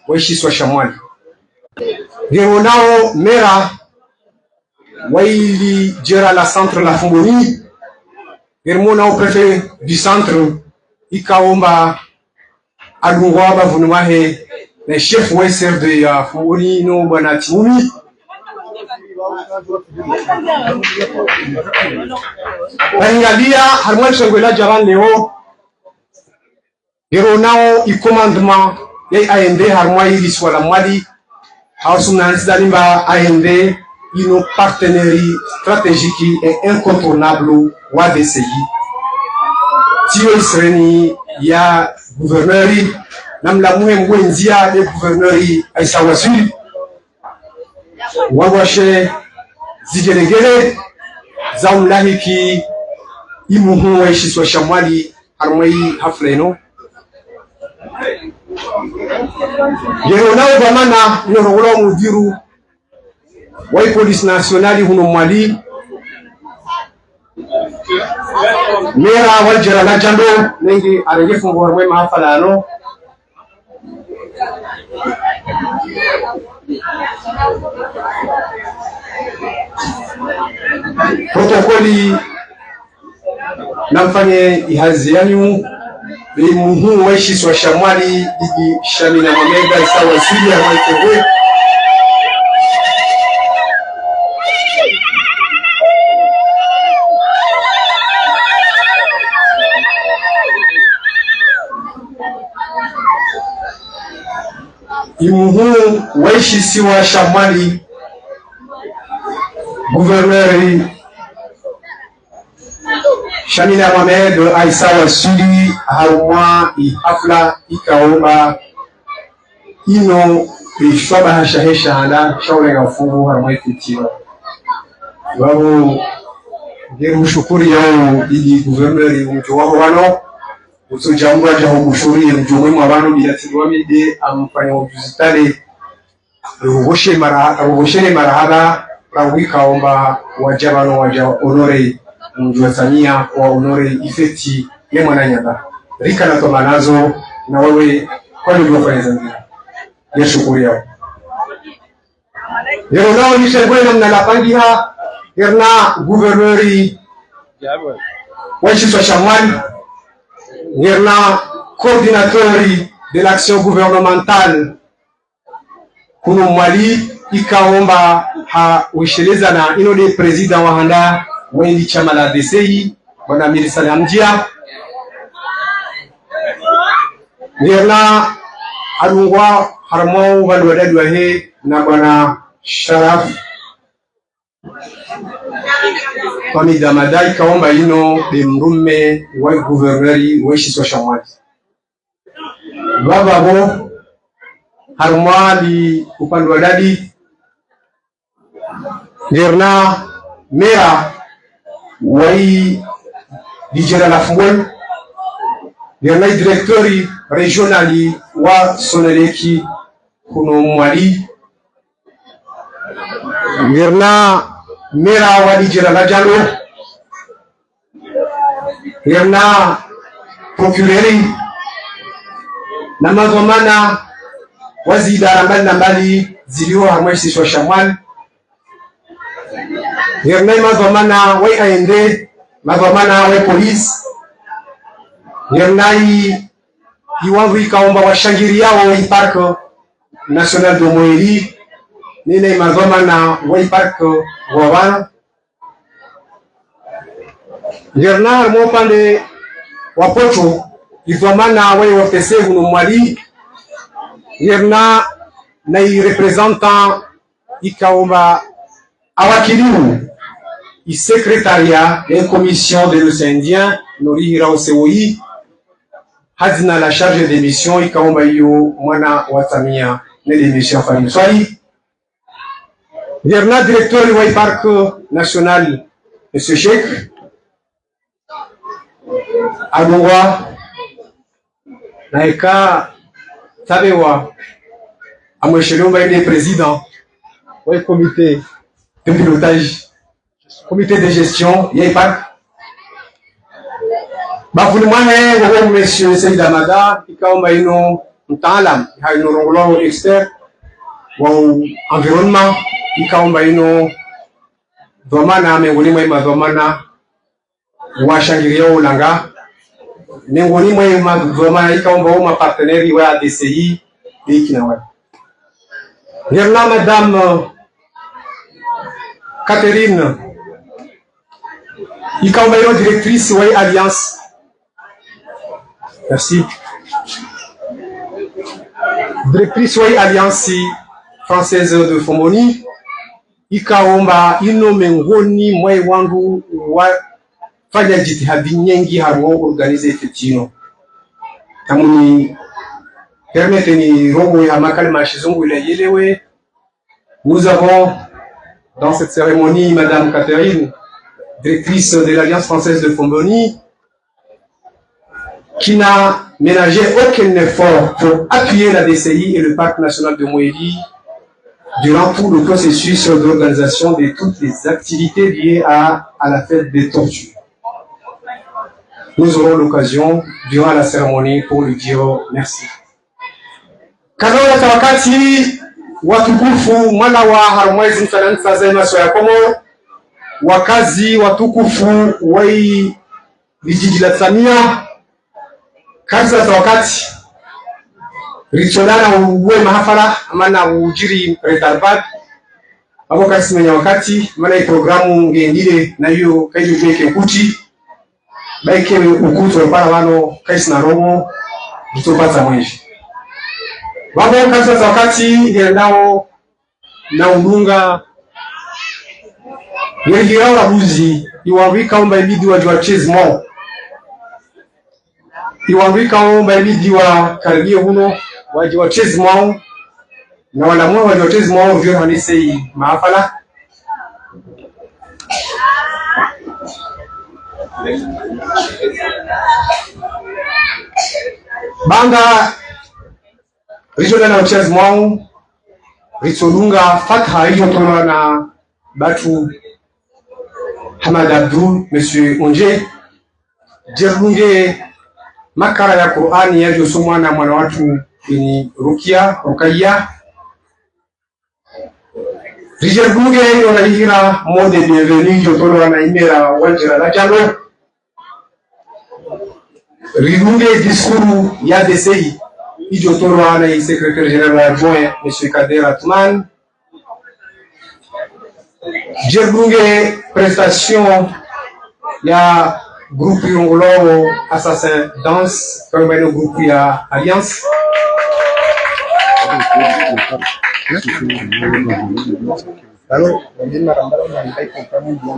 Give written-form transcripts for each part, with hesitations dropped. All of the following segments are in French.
waishi swa shamwali ngero nao mera waili jera la centre la Fungoni ngero nao préfet du centre ikaomba adungwa bavunwahe na chef weser de Fungoni no bwana Timumi Baringalia harmoni songwela jaran leo ngero nao i commandement yai AND harmoni ili swala mwali hausumna nsidalimba AND une partenariat stratégique et incontournable wa DCI. Tio Israeli ya gouverneur namla muhimu wenzia de gouverneur Aïssa Wasuli wawashe zigelegele za umlahiki imuhu wa ishiswa shamwali harmai hafleno yero nao bamana nyorogolo mudiru wa police nationale huno mwali mera waljera la jando nengi arenge fungo harmai mahafalano protokoli namfanye ihazi yanyu muhu waishi swa shamwali digi Shamina Mameda isawa sili ya maitewe imuhu waishi siwa shamwali gouverneur Shamina Mohamed Aïssa Wasuli harumwa ihafla ikaomba ino ishwaba hashahesha handa shaule ya ufungu harumwa ikitiro wabo ngeru shukuri yao ili gouverneur mtu wao wano usojambwa jaho mushuri mjumwe mwabano bilatidwa mide amfanya ujuzitale rugoshe marahaba ikaomba wajabano waja honore mjuatania kwa honore ifeti ye mwananyanda rika na tomanazo na wewe kwa nini unafanya zangira ya shukuri yao yero nao nishegwe na mnalapangiha yerna gouverneur waishiswa shamwali yerna coordinateur de l'action gouvernementale kuno mwali ikaomba ha wisheleza na ino de president wa handa wendi chama la DCI bwana Mir Salam Dia nirna arungwa harmo wandu wadadu he na bwana Sharaf Kwami Damadai kaomba ino de mrume wa gouverneur weshi swa shamwali baba bo harmwali upande wa dadi nirna mera wai dijera la Fungoni nirna directori regionali wa Soneleki kuno mwali nirna mera wa dijera la jalo nirna procureri na mazomana wazidara mbali na mbali zilio harmweshi swa shamwali nirna mazomana wai AND mazomana wai police nirna iwangu ikaomba washangiri yao wai park national de Moeri nine mazomana wai park wabana nirna harmo pande wapocho izomana wai wafese huno mwali nirna na representant ikaomba awakilimu i secrétariat et commission de l'océan Indien nori hirao seoi hazina la charge de mission ikaomba hiyo mwana wa Samia ne de mission famille swali nirna directeur wa parc national monsieur Sheikh Agongwa na eka tabewa amweshelomba ile président wa comité de pilotage comité de gestion yai parc bafuni mwane ngogo monsieur Saïd Amada ikaomba ino mtaalam hainurongolo expert wa environnement ikaomba ino dhamana miongoni mwa dhamana washangilia ulanga miongoni mwa dhamana ikaomba ma partenaire wa ADCI ikinawa nirna madame Catherine ikaomba ino directrice wa alliance. Merci. Directrice wa alliance française de Fomboni ikaomba ino miongoni mwa wandu wa fanya jitihadi nyingi harimo organize fetino tamuni permette ni rogo ya makale mashizungu ile yelewe. Nous avons dans cette cérémonie madame Catherine, directrice de l'Alliance française de Fomboni, qui n'a ménagé aucun effort pour appuyer la DCI et le Parc national de Mouéli durant tout le processus d'organisation de toutes les activités liées à la fête des tortues. Nous aurons l'occasion durant la cérémonie pour lui dire merci. Kadola tawakati watukufu mwana wa harumwezi mfananisa zema soya komo wakazi watukufu wai vijiji la Samia kazi za wakati richolana uwe mahafala amana ujiri retarbad abo kasi menya wakati mana programu ngendile na hiyo kaji ujeke kuti baike ukuto para wano kaisi na romo mtopata mwenji wabo kazi za wakati ngendao na udunga yelirao la buzi iwawika umba ibidi wajua chezmo iwawika umba ibidi wa karibie huno wajua chezmo na wanamuwa wajua chezmo vyo hanisei maafala banga rijoda na chezmo ritolunga fatha hiyo tono na batu Hamad Abdou, Monsieur Onje, Jerunge makara ya Qur'ani yaliyosomwa na mwana watu ni Rukaya. Rijerunge onahira mode bienvenue jotolo na imera wanjira la jalo. Rirunge diskuru ya DCI ijotolo na secrétaire général adjoint Monsieur Kader Atman. Jerunge prestation ya groupe Yongolo Assassin Danse comme le groupe ya Alliance. Alors, on dit marambara on va comprendre bien.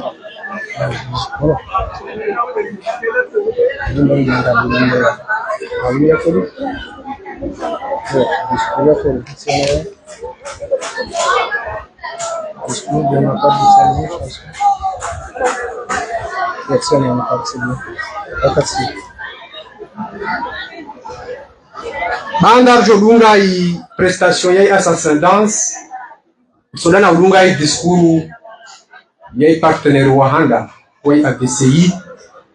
Banda jodunga i prestation ya Assassin Danse solana udunga i discours ya partenaire wa Handa wa ADCI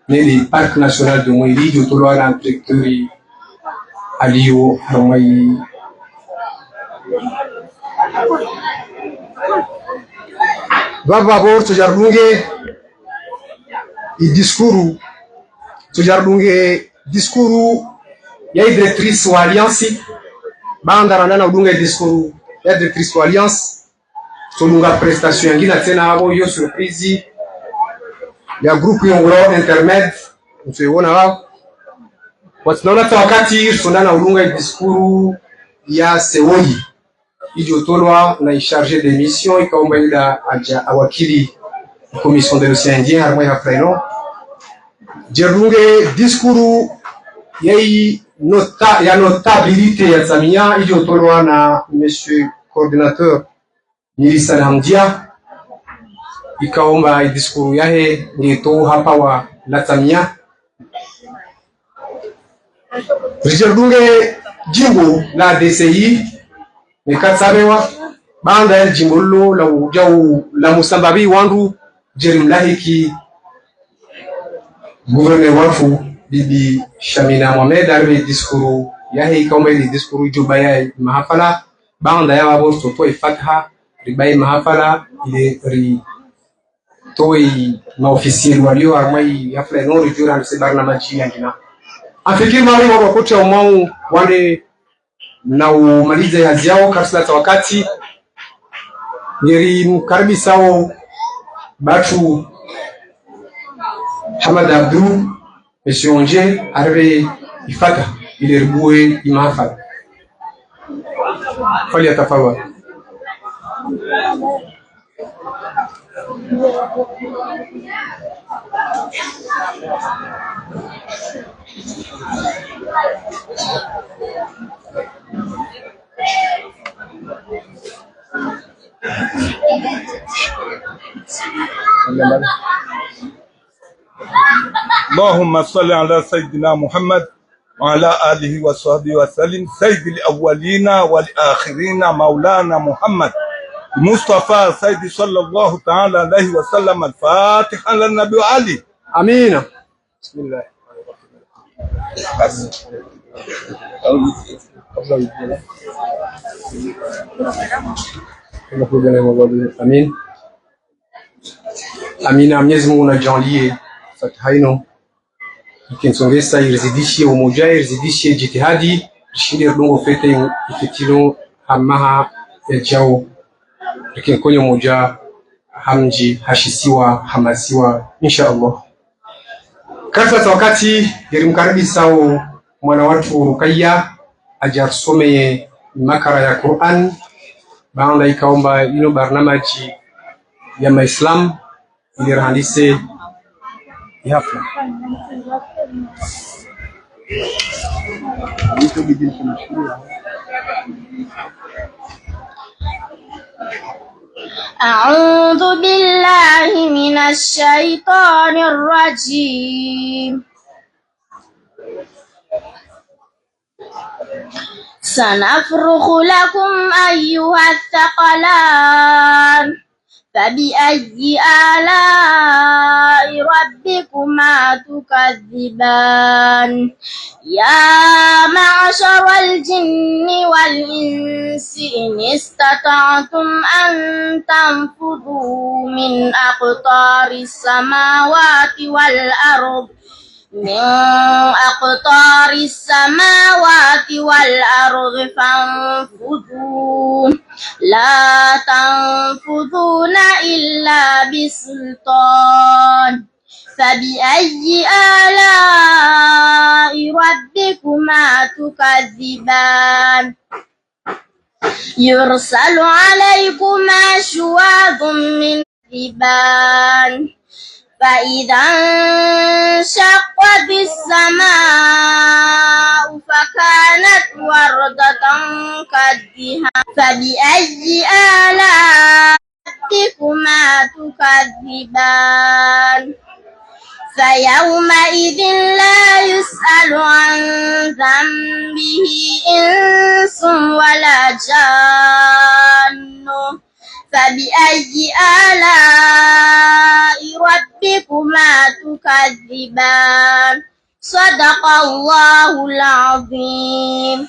ne le Parc national de Mouéli jotolo na directeur Aliyo Harmai Baba bor tujarunge i discours ya directrice wa Alliance banda randana udunga i discours ya directrice wa Alliance tulunga prestation yangina tena abo yo surprise ya groupe Yongolo intermed mtuiona wao watinaona wakati sondana udunga i discours ya Sewoi ijotolwa na chargé de mission ikaomba ila aja awakili commission de l'océan Indien harmoi ya Freno Jerunge discours ya notabilité ya Samia ijotolwa na monsieur coordinateur Nilisa Hamdia ikaomba discours yahe ngeto hapa wa la Samia Jerunge jimbo la DCI Nekatsabewa banda ya jimbolo la ujau la musambabi wandu jerimlahiki gouverneur wafu bibi Shamina Mohamed arbe diskuru yahe kama ile diskuru jubaya mahafala banda ya wabo to fatha ribai mahafala ile ri toi na ofisiel walio armai hafla no rijura se barnamaji yangina afikiri mali wa kocha umau wale na umaliza yazi yao kabla wakati ngeri mkaribi sao batu Hamad Abdou Monsieur Onje arrivé ifata ile ribue imafala fali atafawali اللهم صل على سيدنا محمد وعلى آله وصحبه وسلم سيد الأولين والآخرين مولانا محمد مصطفى سيد صلى الله تعالى عليه وسلم الفاتحة للنبي علي آمين. بسم الله Amin. Amina, Mwenyezi Mungu najalie fatiha ino ikinsongesa irizidishie umoja, irizidishie jitihadi, shinde dongo fete ifitilo hamaha ejao ikinkonyo umoja hamji hashisiwa hamasiwa insha Allah. Kafa wakati gerimkaribi sao mwana watu Rukaya ajarsome makara ya Qur'an baada ikaomba ino barnamaji ya Maislam ili rahandise hafla. أعوذ بالله من الشيطان الرجيم. سنفرغ لكم أيها الثقلان فبأي آلاء ربكما تكذبان يا معشر الجن والإنس إن استطعتم أن تنفذوا من أقطار السماوات والأرض فانفذوا لا تنفذون إلا بسلطان فبأي آلاء ربكما تكذبان يرسل عليكما شواظ من نار فإذا انشقت السماء فكانت وردة كالدهان فبأي آلاء ربكما تكذبان فيومئذ لا يسأل عن ذنبه إنس ولا جان فبأي آلاء ربكما تكذبان صدق الله العظيم.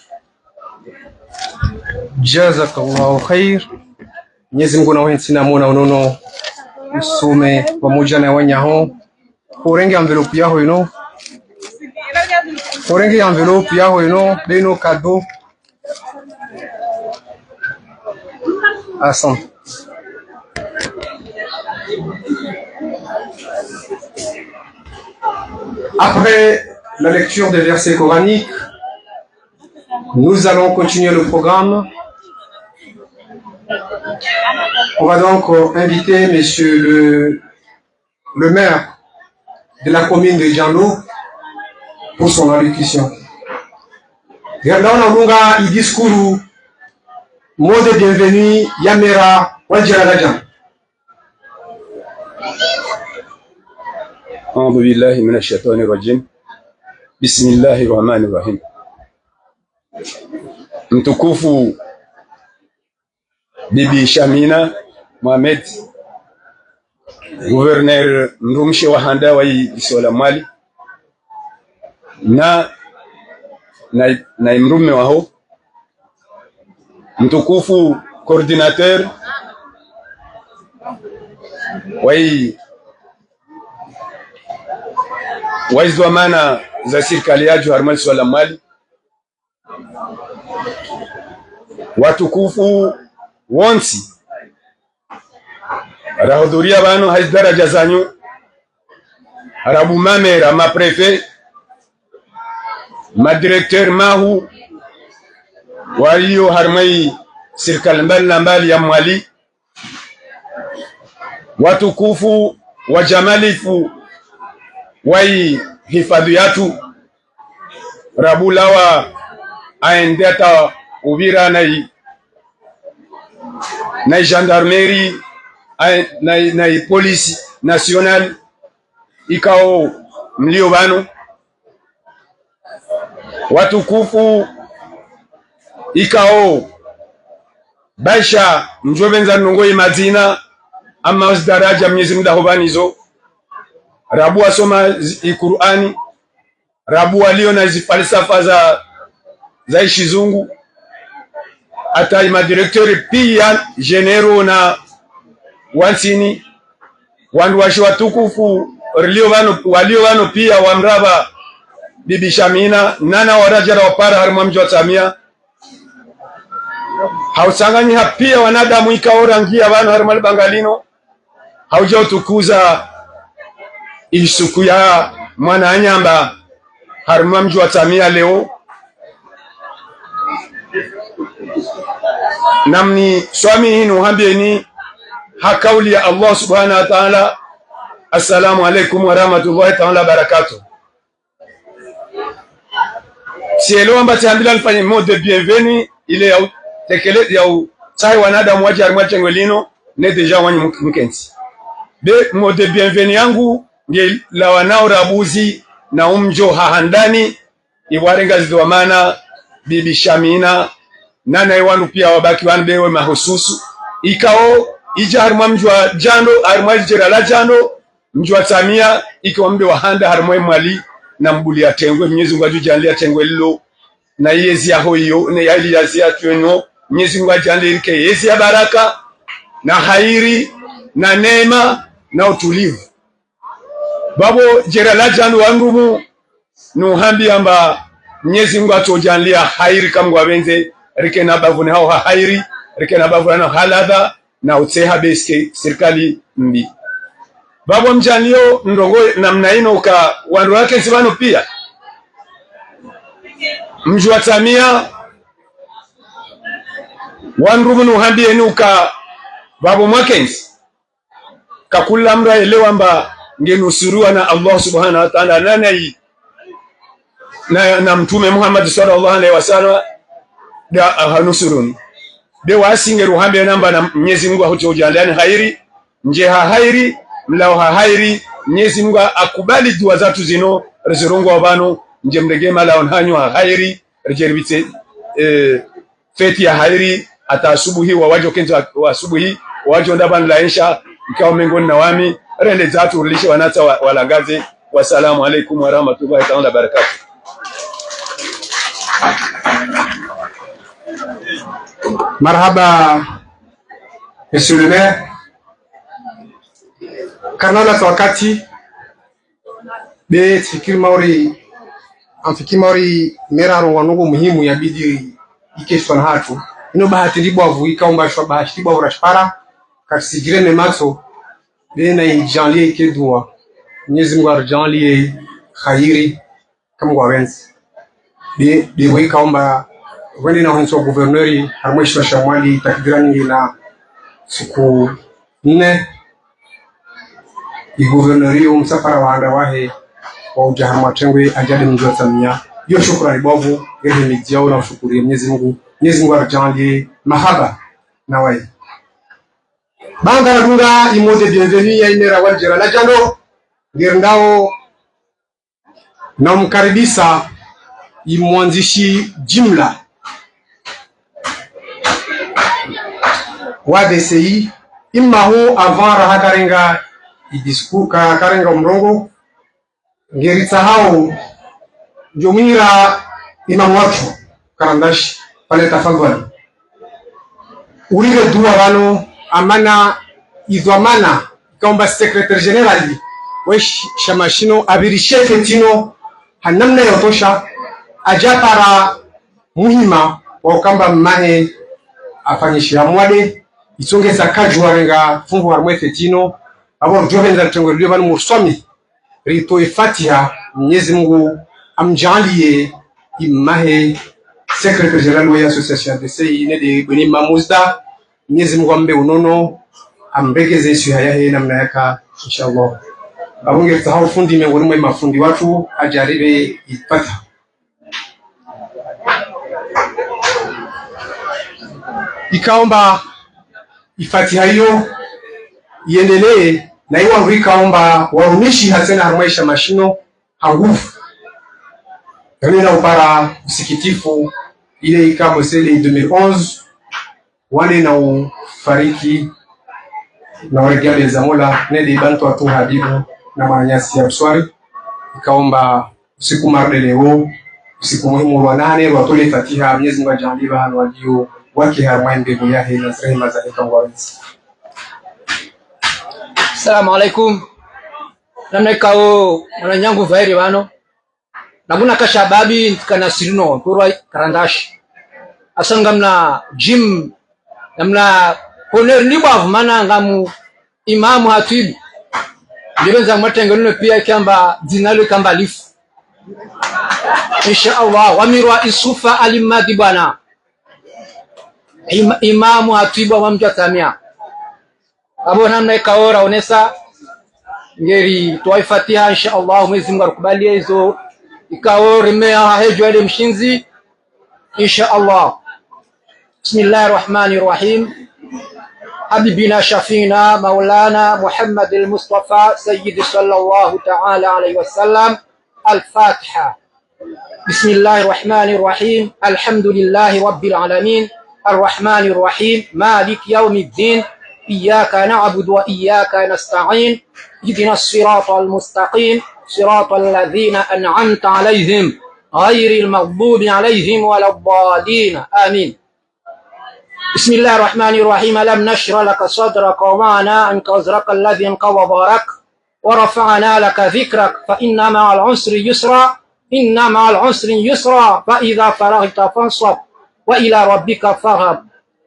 جزاك الله خير. Mwenyezi Mungu nawe nsinamona unono usume pamoja na wanyaho kurenge envelope yaho ino kurenge envelope yaho ino beno cadeau asante. Après la lecture des versets coraniques, nous allons continuer le programme. On va donc inviter monsieur le maire de la commune de Djando pour son allocution. Regardons lunga il discours mot de bienvenue Yamera Wajiralajan. أعوذ بالله من الشيطان الرجيم بسم الله الرحمن الرحيم. Mtukufu Bibi Shamina Mohamed, gouverneur Ndumshe wa Handa wa Isola Mali, na na imrume waho mtukufu coordinateur waizwamana za serikali yajo harmali swala mali watukufu wonsi rahudhuria bano haiz daraja zanyu harabu mamera maprefe madirekteur mahu waliyo harmai serikali mbali na mbali ya mwali watukufu wa jamalifu wai hifadhi yatu rabulawa aendeta Uvira na gendarmerie na police national ikao mlio bano watukufu ikao baisha mjovenza nongoi madina ama daraja Mwenyezi Mungu dahobanizo rabu asoma Qur'ani rabu walio na falsafa za ishizungu hata madirektori pia genero na wansini wandu washi watukufu walio wano pia wamraba bibi Shamina nana warajara wapara harima mji wa Samia hausanganyi pia wanadamu ikaorangia wano harima bangalino hauja utukuza isuku ya mwana anyamba harima mji wa Samia leo namni swami hinu hambieni hakauli ya Allah subhanahu wa ta'ala. Assalamu alaikum wa rahmatullahi ta'ala barakatuh. Sielo ambati ambila nifanye mot de bienvenue ile ya tekele ya sai wanadamu waje harima chengwelino ne deja wanyi mkenzi be mot de bienvenue yangu nge la wanao rabuzi na umjo hahandani iwarenga zidwamana bibi Shamina nana iwanu pia wabaki wanbewe mahususu ikao ija harima mjwa jando harima jira la jando mjwa Samia ikiwa mbe wahanda harima mwali na mbuli ya tengwe Mwenyezi Mungu ajujanlia tengwe lilo na yezi ya hoyo na yali ya zia tueno Mwenyezi Mungu ajujanlia ilike yezi ya baraka na hairi na neema na utulivu babo jira la jando wangumu nuhambi amba Mwenyezi Mungu atujanlia hairi kama wabenze rike na bavune hao hairi rike na bavuna haladha na utseha beske serikali mbi babo mjanio ndongo namna ino ka wandu wake sibano pia mjua Samia wandu munu handi enuka babo mwakenzi kakula mra elewa mba ngenusurua na Allah subhanahu wa ta'ala nanai na mtume Muhammad sallallahu alaihi wasallam da hanusurun de wasinge ruhambe namba na Mwenyezi Mungu ahojojandiani hairi nje hairi mlao hairi Mwenyezi Mungu akubali dua zatu zino rezirongo wabano nje mregema lao hanywa hairi rejeribite feti ya hairi ata asubuhi wawajo kenzo wa asubuhi wawajo ndaban laisha ikao mengoni na wami rende zatu ulishe wanata walangaze. Wassalamu alaikum wa rahmatullahi ta'ala barakatuh. Marhaba Monsieur le maire Karnala wakati be fikiri mauri meraro wanungu muhimu ya bidi ikeshwa na hatu ino bahati ndibo avuika umba shwa bahati ndibo urashpara kasijire ne maso be na ijanlie kedua Mwenyezi Mungu arjanlie khairi kama wawenzi be wika umba wende na honso gouverneur harmwisho shamwali takdirani na siku 4 gouverneur umsafara waanda wahe wa ujaharma tengwe ajali mjua Samia yo shukrani babu gede mijiao na ushukuri Mwenyezi Mungu arjanlie mahaba na wai banga na dunga imoze bienvenue ya inera waljera la jando ngirndao na mkaribisa imwanzishi jimla wa DCI imahu avant raha karenga idisku karenga mrongo ngeritsa hao jomira Imam watu Karandash pale tafadhali ulile dua wano amana idhamana kaomba secretary general we shamashino abirishe fetino hanamna yotosha ajapara muhima wa ukamba mahe afanyishira mwade isongeza kajwa renga fungu harmwe fetino abo rjovenza tengwe banu muswami rito ifatiha Mwenyezi Mungu amjalie imahe secretary general wa association de sei ne de beni mamuzda Mwenyezi Mungu ambe unono ambegeze isu yahe namna yaka inshallah abunge tahau fundi miongoni mwa mafundi watu ajaribe ipata ikaomba ifatiha hiyo iendelee na iwa ikaomba warumishi hasena harmaisha mashino hangufu na upara usikitifu ile ikamo sele 2011 wale na ufariki na waregale za mola nende bantu watu hadibu na manyasi ya mswari ikaomba usiku marde leo usiku muhimu wa 8 watole fatiha Mwenyezi Mungu ajalie hanu walio wake harmain mbegu yahe na rehema za kangwarizi. Assalamu alaikum. Namna kao mwananyangu vairi wano naguna kashababi kana sirino kurwa Karandash asangamna jim namna poner ni bavu mana ngamu imamu hatibu ndibenza mwatengenuno pia kamba dinalo kamba lifu insha Allah wamirwa isufa alimadi bwana imamu hatibu wa mjatamia abo namna kaora onesa ngeri tuwaifatiha insha Allah Mwenyezi Mungu akubalie hizo ikaore mea hejo ile mshinzi insha Allah. Bismillahir Rahmanir Rahim. Habibina Shafina Maulana Muhammad al-Mustafa Sayyid sallallahu ta'ala alayhi wasallam. Al-Fatiha. Bismillahir Rahmanir Rahim. Alhamdulillahi Rabbil Alamin. Ar-Rahmanir Rahim. Malik Yawmiddin. Iyyaka na'budu wa iyyaka nasta'in. اهدنا الصراط المستقيم صراط الذين أنعمت عليهم غير المغضوب عليهم ولا الضالين آمين. بسم الله الرحمن الرحيم. ألم نشرح لك صدرك ووضعنا عنك وزرك الذي انقض ظهرك ورفعنا لك ذكرك فإن مع العسر يسرا إن مع العسر يسرا فإذا فرغت فانصب وإلى ربك فارغب.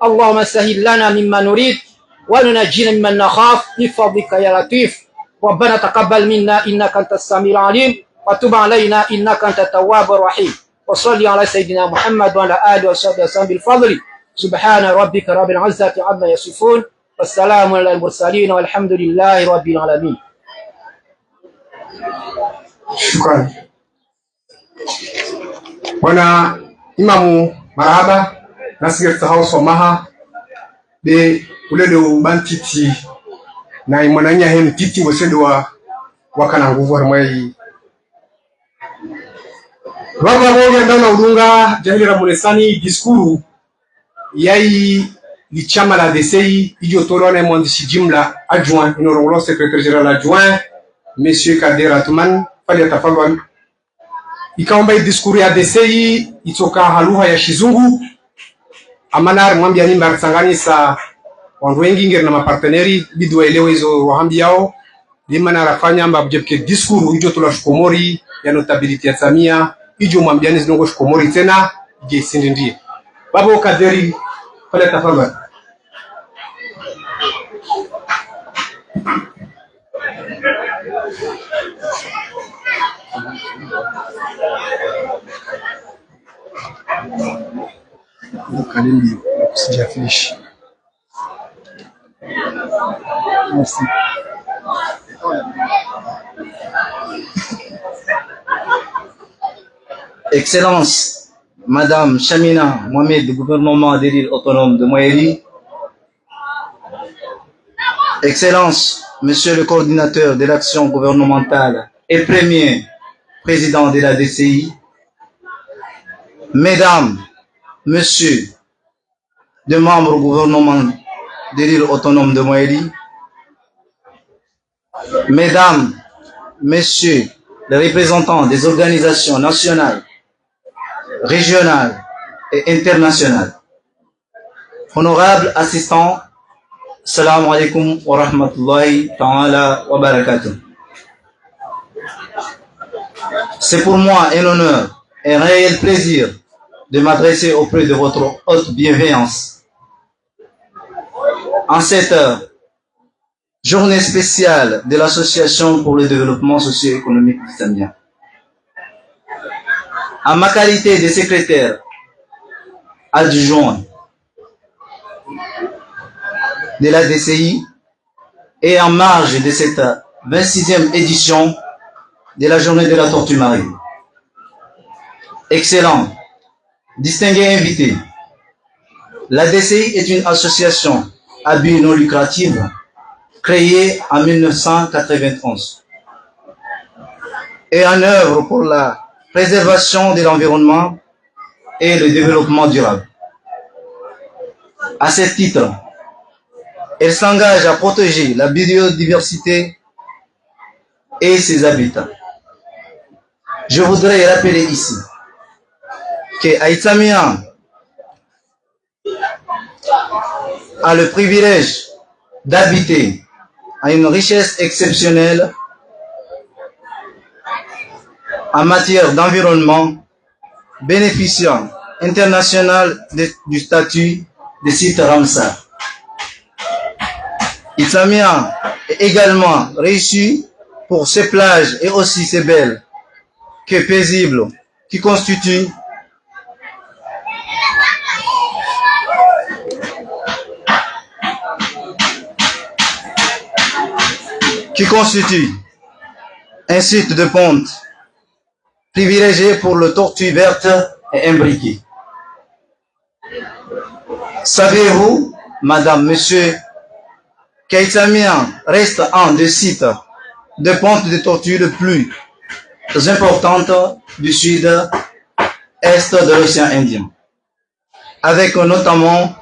اللهم سهل لنا مما نريد وننجينا ممن نخاف بفضلك يا لطيف. ربنا تقبل منا إنك أنت السميع العليم وتب علينا إنك أنت التواب الرحيم. وصلي على سيدنا محمد وعلى آله وصحبه وسلم بالفضل. سبحان ربك رب العزة عما يصفون والسلام على المرسلين والحمد لله رب العالمين. شكرا. Bwana Imamu marhaba nasikia tahau somaha de ulede ubantiti na imwananya hen titi wasedo wa kana nguvu harmai baba moja ndana udunga jahili ramunesani diskuru yai lichama la DCI ijo tolo na mwandishi jimla adjoint inorongolo secrétaire général adjoint monsieur Kader Atman pale tafadhali ikaomba diskuru ya DCI itoka haluha ya Shizungu amana mwambia nimba sanganisa wandu wengi ngeri na maparteneri bidu waelewe hizo wahambi yao limana rafanya amba bjepke diskuru ijo tula shukomori ya notability ya Samia ijo mwambiani zinongo shukomori tena je sindindie babo Kaderi pale tafadhali. Kalimi sijafinish. Merci. Excellence, Madame Chamina Mohamed du gouvernement de l'île autonome de Moëri. Excellence, Monsieur le coordinateur de l'action gouvernementale et premier président de la DCI. Mesdames, Monsieur, de membres du gouvernement de l'île autonome de Moëri. Mesdames, Messieurs, les représentants des organisations nationales régionales et internationales. Honorables assistants, Assalamu alaikum wa rahmatullahi ta'ala wa barakatuh. C'est pour moi un honneur et un réel plaisir de m'adresser auprès de votre haute bienveillance. En cette journée spéciale de l'Association pour le développement socio-économique islamique. En ma qualité de secrétaire adjoint de la DCI et en marge de cette 26e édition de la journée de la tortue marine. Excellent, distingués invités, la DCI est une association à but non lucratif créée en 1991 et en œuvre pour la préservation de l'environnement et le développement durable. À ce titre, elle s'engage à protéger la biodiversité et ses habitats. Je voudrais rappeler ici que Aïtsamia a le privilège d'habiter à une richesse exceptionnelle en matière d'environnement, bénéficiant international du statut de site Ramsar. Aïtsamia est également réussi pour ses plages et aussi ses belles que paisibles qui constituent un site de ponte privilégié pour le tortue verte et imbriquée. Savez-vous, madame, monsieur, qu'Aïtsamia reste un des sites de ponte de tortue le plus importante du sud-est de l'océan Indien, avec notamment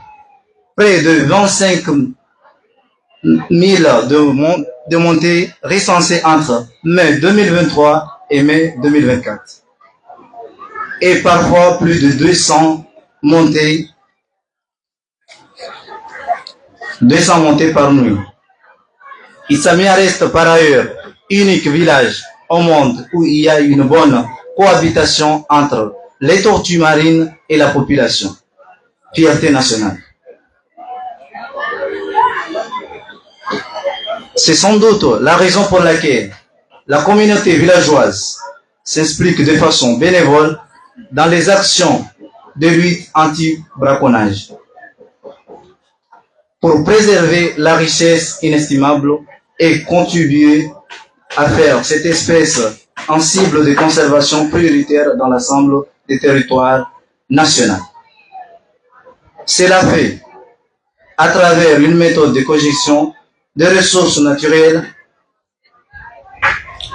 près de 25 000 de montées recensées entre mai 2023 et mai 2024, et parfois plus de 200 montées par nuit. Aïtsamia reste par ailleurs unique village au monde où il y a une bonne cohabitation entre les tortues marines et la population. Fierté nationale. C'est sans doute la raison pour laquelle la communauté villageoise s'implique de façon bénévole dans les actions de lutte anti-braconnage pour préserver la richesse inestimable et contribuer à faire cette espèce en cible de conservation prioritaire dans l'ensemble des territoires nationaux. Cela fait à travers une méthode de cogestion des ressources naturelles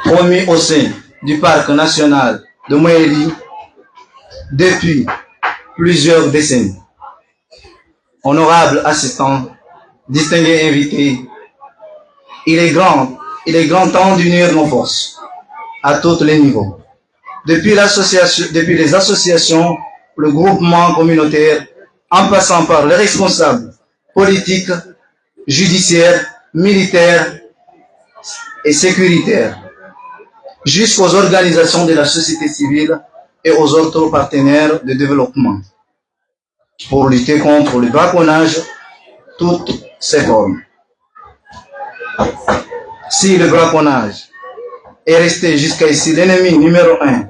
promues au sein du parc national de Moélie depuis plusieurs décennies. Honorables assistants, distingués invités, il est grand temps d'unir nos forces à tous les niveaux. Depuis les associations, le groupement communautaire, en passant par les responsables politiques, judiciaires, militaires et sécuritaires, jusqu'aux organisations de la société civile et aux autres partenaires de développement, pour lutter contre le braconnage, toutes ses formes. Si le braconnage est resté jusqu'à ici l'ennemi numéro 1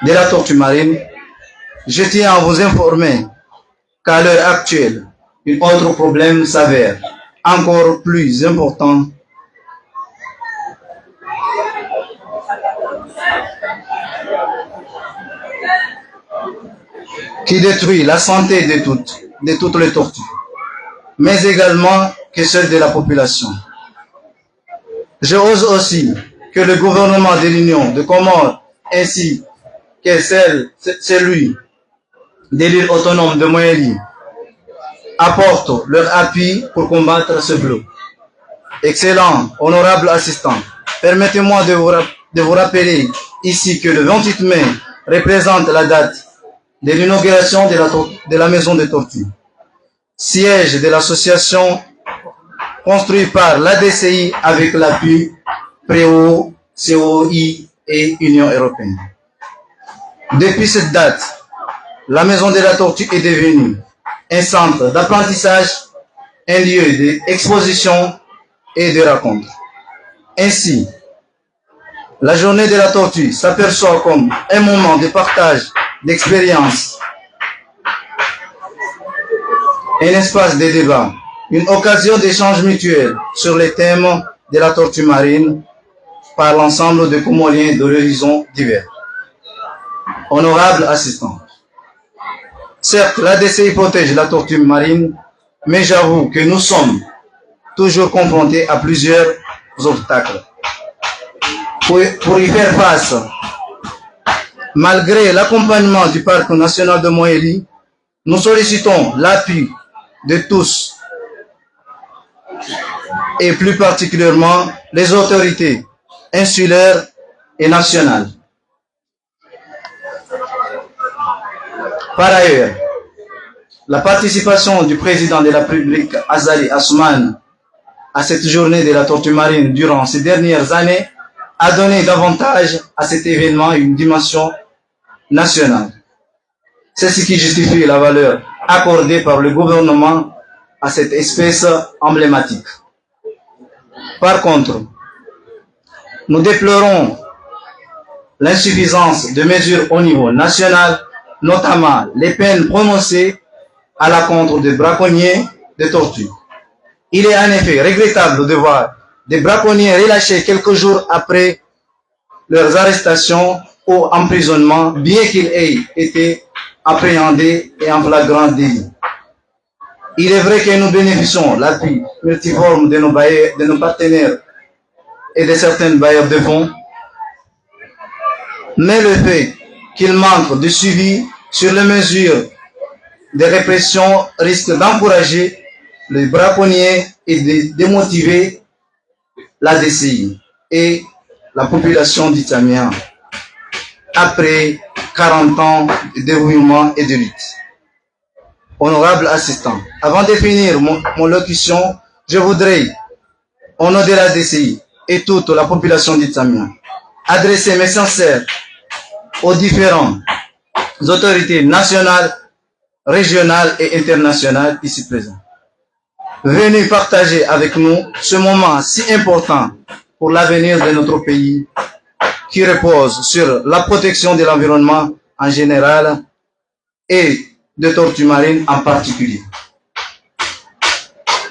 de la tortue marine, je tiens à vous informer qu'à l'heure actuelle, un autre problème s'avère encore plus important. Qui détruit la santé de toutes les tortues, mais également que celle de la population. J'ose aussi que le gouvernement de l'Union de Comores ainsi que celui de l'île autonome de Moélie apportent leur appui pour combattre ce fléau. Excellent, honorable assistant, permettez-moi de vous rappeler ici que le 28 mai représente la date de l'inauguration de la maison de torture, siège de l'association construite par l'ADCI avec l'appui PREO, COI et Union européenne. Depuis cette date, la maison de la torture est devenue un centre d'apprentissage, un lieu d'exposition et de rencontre. Ainsi, la journée de la torture s'aperçoit comme un moment de partage d'expériences, un espace de débat, une occasion d'échange mutuel sur les thèmes de la torture marine par l'ensemble de Comoriens d'horizons divers. Honorables assistants, certes, l'ADCI protège la torture marine, mais j'avoue que nous sommes toujours confrontés à plusieurs obstacles. Pour y faire face, malgré l'accompagnement du Parc national de Moélie, nous sollicitons l'appui de tous, et plus particulièrement les autorités insulaires et nationales. Par ailleurs, la participation du président de la République, Azali Assoumane, à cette journée de la torture marine durant ces dernières années a donné davantage à cet événement une dimension nationale. C'est ce qui justifie la valeur accordée par le gouvernement à cette espèce emblématique. Par contre, nous déplorons l'insuffisance de mesures au niveau national, notamment les peines prononcées à l'encontre des braconniers de torture. Il est en effet regrettable de voir des braconniers relâchés quelques jours après leurs arrestations ou emprisonnements, bien qu'ils aient été appréhendés et en flagrant délit. Il est vrai que nous bénéficions de l'appui multiforme de nos partenaires et de certains bailleurs de fonds, mais le fait qu'il manque de suivi sur les mesures de répression risque d'encourager les braconniers et de démotiver la DCI et la population d'Itamien après 40 ans de dévouement et de lutte. Honorable assistant, avant de finir mon locution, je voudrais, au nom de la DCI et toute la population d'Itamien, adresser mes sincères aux différentes autorités nationales, régionales et internationales ici présentes, venus partager avec nous ce moment si important pour l'avenir de notre pays, qui repose sur la protection de l'environnement en général et de torture marine en particulier.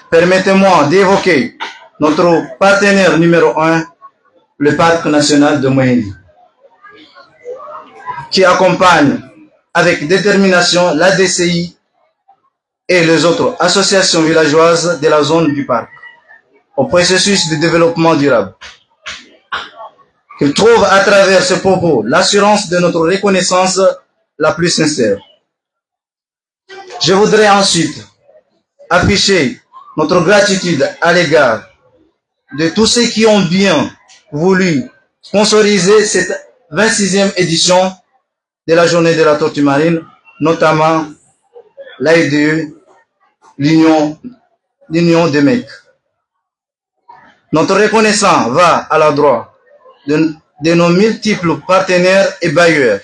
Permettez-moi d'évoquer notre partenaire numéro 1, le Parc national de Moélie, qui accompagne avec détermination la DCI et les autres associations villageoises de la zone du parc au processus de développement durable. Qu'il trouve à travers ce propos l'assurance de notre reconnaissance la plus sincère. Je voudrais ensuite afficher notre gratitude à l'égard de tous ceux qui ont bien voulu sponsoriser cette 26e édition de la journée de la torture marine, notamment l'AIDE, l'Union des mecs. Notre reconnaissance va à l'endroit de nos multiples partenaires et bailleurs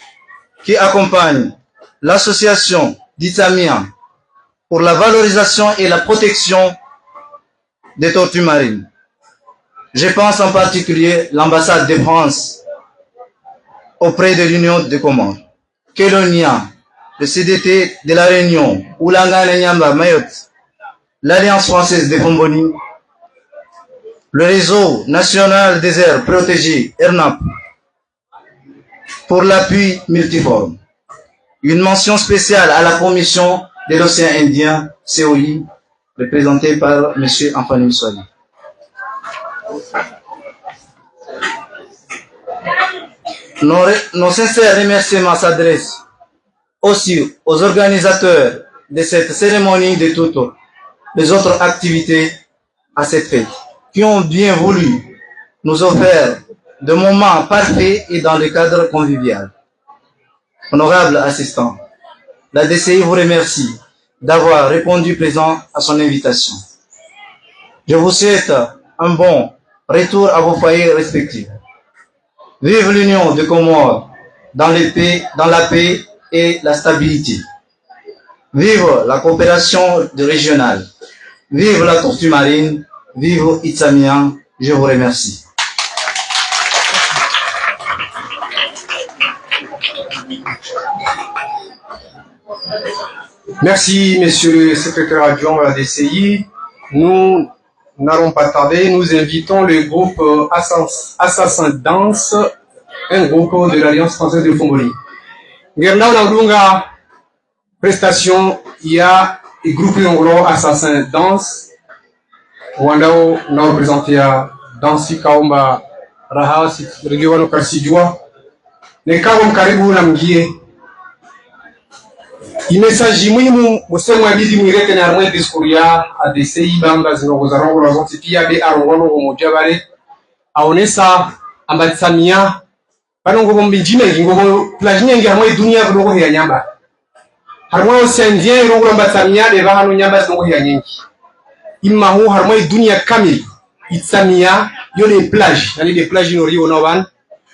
qui accompagnent l'association d'Itamien pour la valorisation et la protection des tortues marines. Je pense en particulier à l'ambassade de France auprès de l'Union des Comores, Kélonia, le CDT de la Réunion, Oulangane Nyamba Mayotte, l'Alliance française de Fomboni, le réseau national des aires protégées, ERNAP, pour l'appui multiforme. Une mention spéciale à la commission de l'océan Indien, COI, représentée par M. Anfani Swali. Nos sincères remerciements s'adressent aussi aux organisateurs de cette cérémonie de toutes les autres activités à cette fête, qui ont bien voulu nous offrir de moments parfaits et dans le cadre convivial. honorables assistants, la DCI vous remercie d'avoir répondu présent à son invitation. Je vous souhaite un bon retour à vos foyers respectifs. Vive l'union de Comores dans la paix et la stabilité. Vive la coopération régionale. Vive la tortue marine. Vive Itsamia. Je vous remercie. Merci, monsieur le secrétaire adjoint de la DCI. Nous n'allons pas tarder. Nous invitons le groupe Assassin Danse, un groupe de l'Alliance française de Fomboli. Ngernao na Urunga prestation, il y a un groupe Yonglo Assassin Danse. Wandao na représenté à Dansi Kaomba Raha, si Regiwano Karsidjua. Nekawam karibu na mgie. Imesaji muhimu musemu abidi mwirete na armwe diskuria ADCI bamba zinogozana ngo lazonti pia be arongono ngomoja bare aonesa ambatsamia banongo bombinjime ngo plajine ngi armwe dunia ngo ya nyamba harmwe osendien ngo ambatsamia de bahano nyamba ngo ya nyingi imma hu harmwe dunia kamili itsamia yo les plages nani des plages no rio noban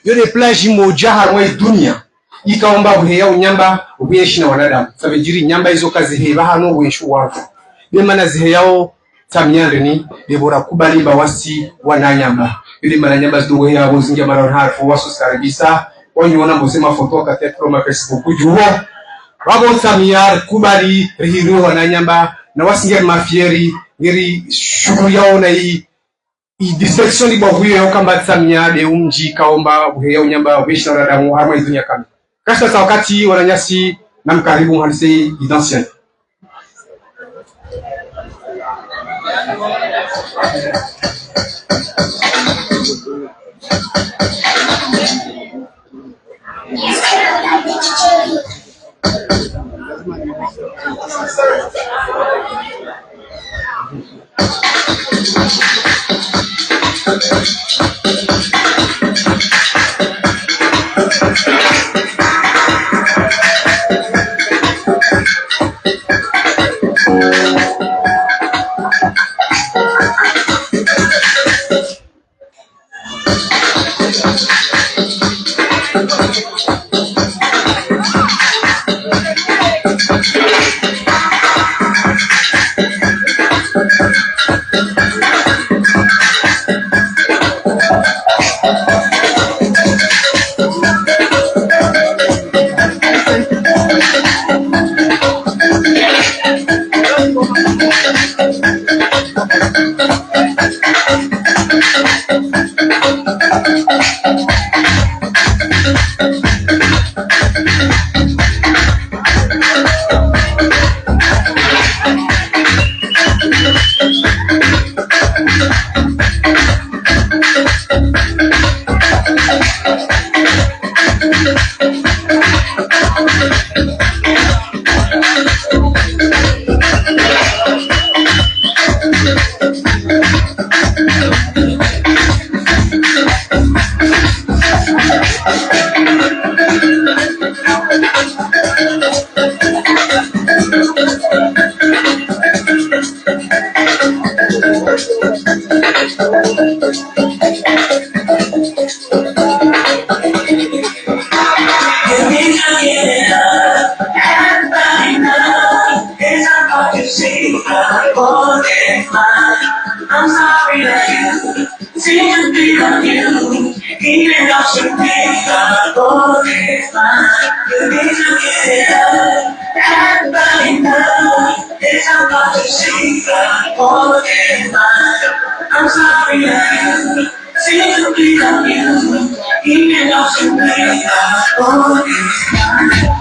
yo les plages moja harmwe dunia ikaomba buheya unyamba ubuyeshi na wanadamu sabejiri nyamba hizo kazi heba hano uweshu wako bemana ziheyao tamyande ni debora kubali bawasi wananyamba ile mana nyamba zidogo ya bozinga mara harfu waso saribisa wanyona mbosema foto katetro ma Facebook juho wabo tamyar kubali rihiro wananyamba na wasinga mafieri ngiri shukuru yao na i dissection di bahuyo kamba tamya de umji kaomba buheya unyamba ubeshi na wanadamu harma dunia kami. Kasta sa wakati wananyasi na mkaribu halisi idansien. I'm sorry that you seem to be on you. Even though you think the boat is mine, you need to get it up. Haven't got enough. It's about to see the boat is mine. I'm sorry that you seem to be on you. Even though you think the boat is mine.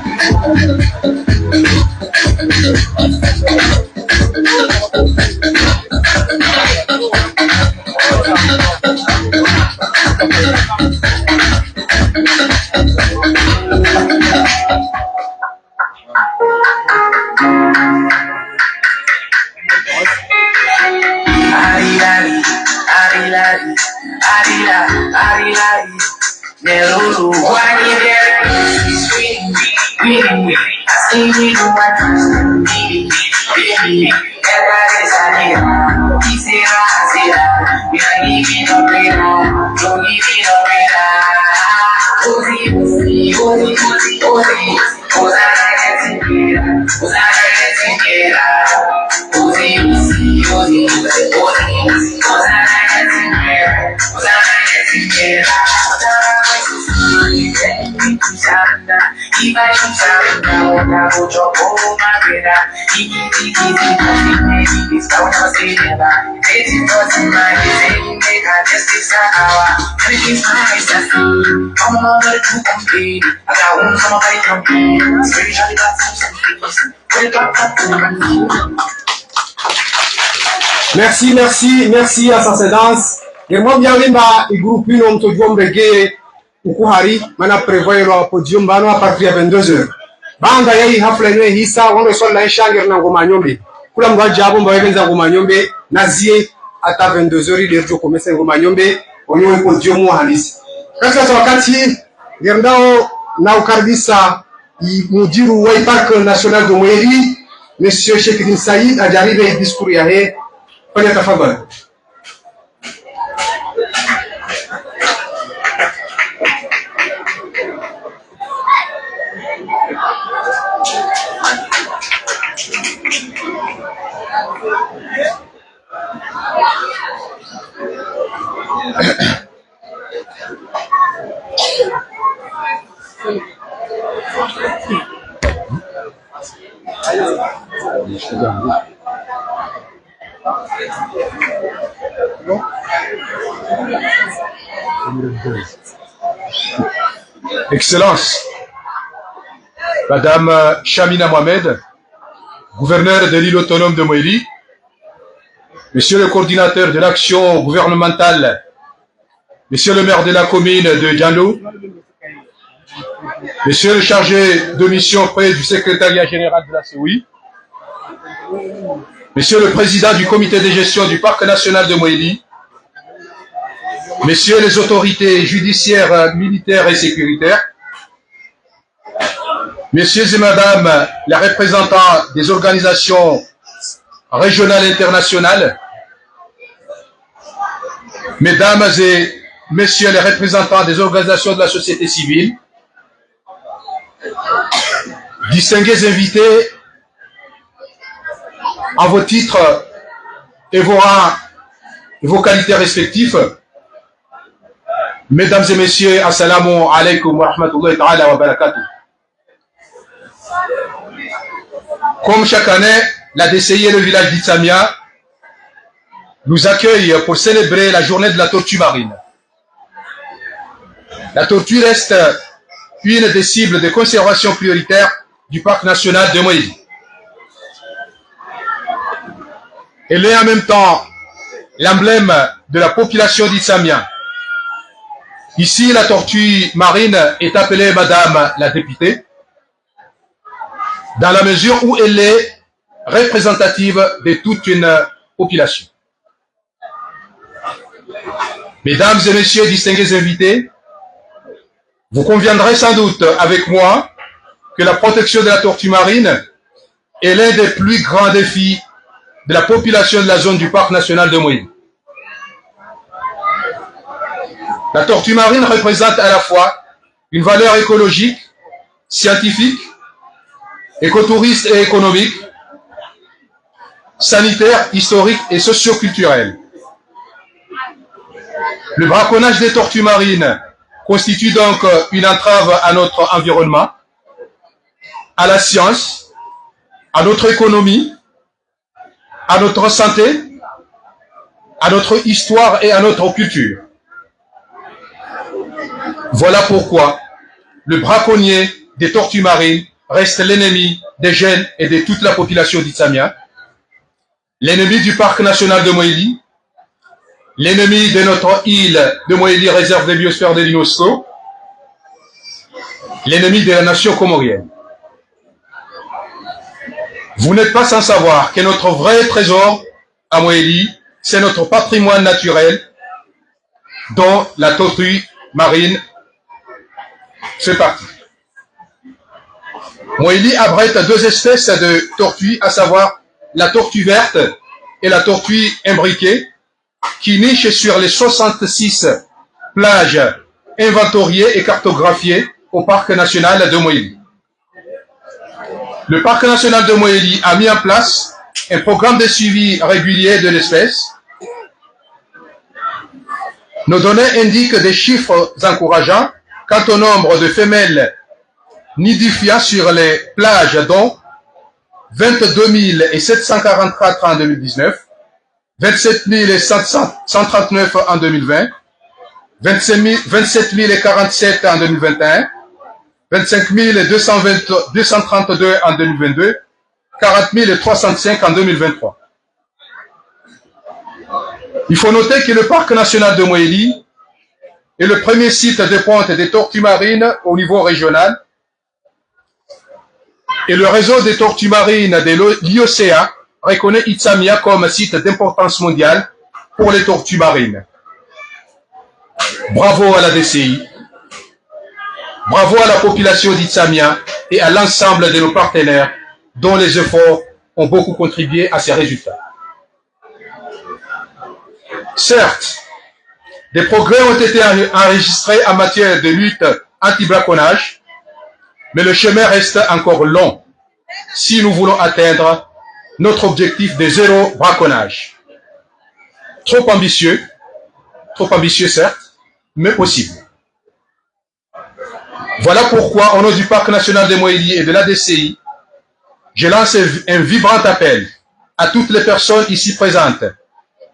Neruru, why you there? Sweet Really, I see you do my first. Baby, everybody's out he said, I said, we are giving up right now. Don't give it up right now. Ozi, Ozi, Ozi, Ozi, Ozana Gatinera, Ozana Gatinera. Ozi, Ozi, Ozi, Ozi, Ozana Gatinera, Ozana Gatinera. If I should tell now, I will drop all my brother. Easy, this I will never say never. It's important, man. Make a just this hour. Everything's nice, that's good. I'm not gonna do complete. I got one from my company. Spiritually, got some put it up to Merci, merci, merci à sa sédance. Et moi, bien, il groupe une homme, tout le monde, ukuhari mana prevoyero podium bano a partir ya 22h banda yai hafla yenyewe hisa wando swala ishangir na ngoma nyombe kula mwaji abo mbawe benza ngoma nyombe nazie ata 22h ile rjo komesa ngoma nyombe onyo podium wa halisi katika wakati gerndao na ukaribisa mudiru wa Parc National de Mweri Monsieur Sheikh Bin Said ajaribe diskuri ya he fanya tafadhali. Excellence, Madame Chamina Mohamed, gouverneur de l'île autonome de Mweri, Monsieur le coordinateur de l'action gouvernementale, Monsieur le maire de la commune de Diallo, Monsieur le chargé de mission auprès du secrétariat général de la COI, Monsieur le président du comité de gestion du Parc national de Mweri, Messieurs les autorités judiciaires, militaires et sécuritaires, Messieurs et Madame les représentants des organisations régionales et internationales, Mesdames et Messieurs les représentants des organisations de la société civile, distingués invités en vos titres et vos rangs et vos qualités respectifs, Mesdames et Messieurs, Assalamu alaikum wa rahmatullahi ta'ala wa barakatuh. Comme chaque année, la DCI et le village d'Itsamia nous accueillent pour célébrer la journée de la tortue marine. La tortue reste une des cibles de conservation prioritaire du parc national de Mweri. Elle est en même temps l'emblème de la population d'Itsamia. Ici, la tortue marine est appelée Madame la députée, dans la mesure où elle est représentative de toute une population. Mesdames et Messieurs distingués invités, vous conviendrez sans doute avec moi que la protection de la tortue marine est l'un des plus grands défis de la population de la zone du parc national de Mweri. La tortue marine représente à la fois une valeur écologique, scientifique, écotouriste et économique, sanitaire, historique et socio-culturelle. Le braconnage des tortues marines constitue donc une entrave à notre environnement, à la science, à notre économie, à notre santé, à notre histoire et à notre culture. Voilà pourquoi le braconnier des tortues marines reste l'ennemi des jeunes et de toute la population d'Itsamia, l'ennemi du parc national de Mweri, l'ennemi de notre île de Mweri, réserve de biosphère de l'UNESCO, l'ennemi de la nation comorienne. Vous n'êtes pas sans savoir que notre vrai trésor à Mweri, c'est notre patrimoine naturel, dont la tortue marine fait partie. Moélie abrite deux espèces de tortues, à savoir la tortue verte et la tortue imbriquée, qui nichent sur les 66 plages inventoriées et cartographiées au parc national de Moélie. Le parc national de Moélie a mis en place un programme de suivi régulier de l'espèce. Nos données indiquent des chiffres encourageants quant au nombre de femelles nidifiant sur les plages, dont 22 744 en 2019, 27 139 en 2020, 27 047 en 2021, 25 232 en 2022, 40 305 en 2023. Il faut noter que le parc national de Moélie est le premier site de pointe des tortues marines au niveau régional, et le réseau des tortues marines de l'IOCA reconnaît Itsamia comme site d'importance mondiale pour les tortues marines. Bravo à la DCI, bravo à la population d'Itsamia et à l'ensemble de nos partenaires dont les efforts ont beaucoup contribué à ces résultats. Certes, des progrès ont été enregistrés en matière de lutte anti-braconnage, mais le chemin reste encore long si nous voulons atteindre notre objectif de zéro braconnage. Trop ambitieux certes, mais possible. Voilà pourquoi, au nom du Parc national de Moélie et de la DCI, je lance un vibrant appel à toutes les personnes ici présentes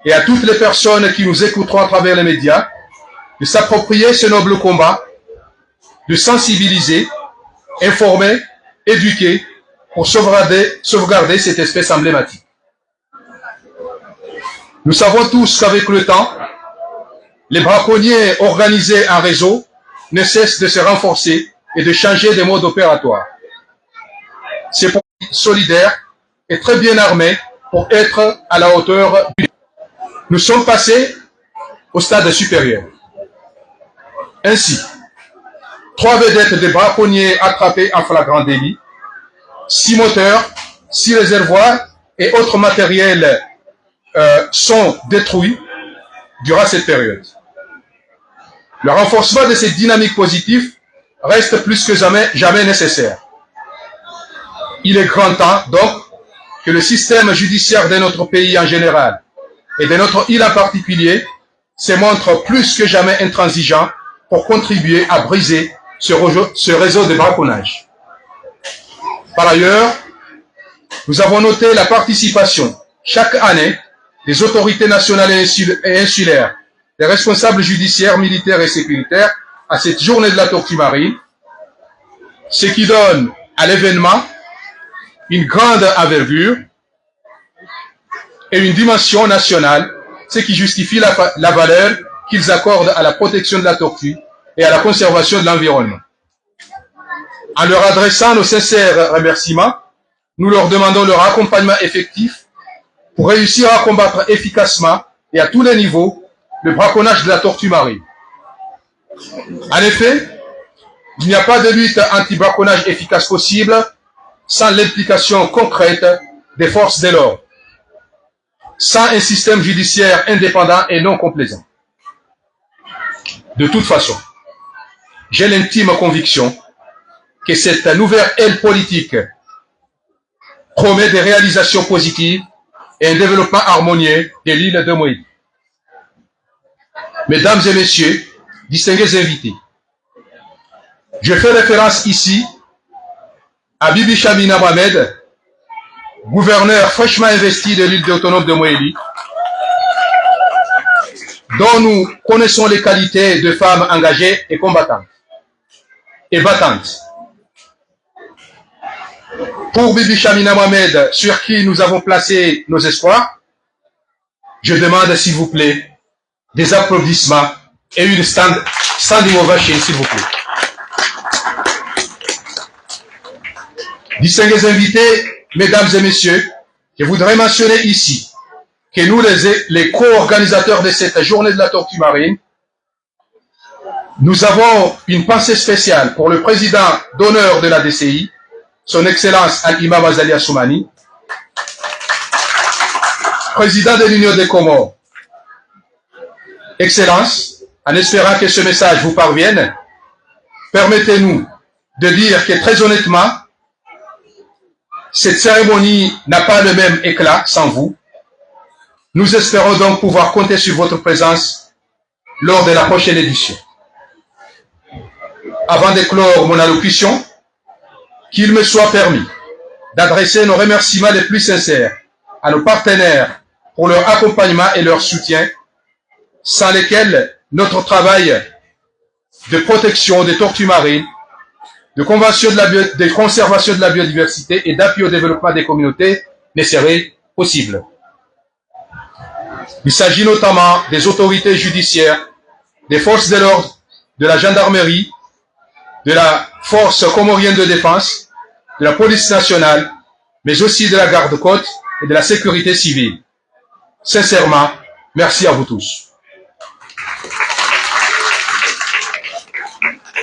et à toutes les personnes qui nous écouteront à travers les médias de s'approprier ce noble combat, de sensibiliser, informer, éduquer pour sauvegarder cette espèce emblématique. Nous savons tous qu'avec le temps, les braconniers organisés en réseau ne cessent de se renforcer et de changer de mode opératoire. C'est pour être solidaires et très bien armés pour être à la hauteur du... Nous sommes passés au stade supérieur. Ainsi, 3 vedettes de braconniers attrapés en flagrant délit, 6 moteurs, 6 réservoirs et autres matériels sont détruits durant cette période. Le renforcement de cette dynamique positive reste plus que jamais nécessaire. Il est grand temps, donc, que le système judiciaire de notre pays en général et de notre île en particulier se montre plus que jamais intransigeant pour contribuer à briser ce réseau de braconnage. Par ailleurs, nous avons noté la participation chaque année des autorités nationales et insulaires, des responsables judiciaires, militaires et sécuritaires à cette journée de la tortue marine, ce qui donne à l'événement une grande envergure et une dimension nationale, ce qui justifie la valeur qu'ils accordent à la protection de la tortue et à la conservation de l'environnement. En leur adressant nos sincères remerciements, nous leur demandons leur accompagnement effectif pour réussir à combattre efficacement et à tous les niveaux le braconnage de la tortue marine. En effet, il n'y a pas de lutte anti-braconnage efficace possible sans l'implication concrète des forces de l'ordre, sans un système judiciaire indépendant et non complaisant. De toute façon, j'ai l'intime conviction que cette nouvelle ère politique promet des réalisations positives et un développement harmonieux de l'île de Moélie. Mesdames et messieurs, distingués invités, je fais référence ici à Bibi Chamina Mohamed, gouverneur fraîchement investi de l'île autonome de Moélie, dont nous connaissons les qualités de femmes engagées et combattantes et battantes. Pour Bibi Chamina Mohamed, sur qui nous avons placé nos espoirs, je demande s'il vous plaît des applaudissements et une standing ovation, s'il vous plaît. Distingués invités, mesdames et messieurs, je voudrais mentionner ici que nous, les co-organisateurs de cette journée de la tortue marine, nous avons une pensée spéciale pour le président d'honneur de la DCI, Son Excellence Al-Imam Azali Assoumani, président de l'Union des Comores. Excellence, en espérant que ce message vous parvienne, permettez-nous de dire que très honnêtement, cette cérémonie n'a pas le même éclat sans vous. Nous espérons donc pouvoir compter sur votre présence lors de la prochaine édition. Avant de clore mon allocution, qu'il me soit permis d'adresser nos remerciements les plus sincères à nos partenaires pour leur accompagnement et leur soutien, sans lesquels notre travail de protection des tortues marines, de conservation de la biodiversité et d'appui au développement des communautés ne serait possible. Il s'agit notamment des autorités judiciaires, des forces de l'ordre, de la gendarmerie, de la force comorienne de défense, de la police nationale, mais aussi de la garde-côte et de la sécurité civile. Sincèrement, merci à vous tous.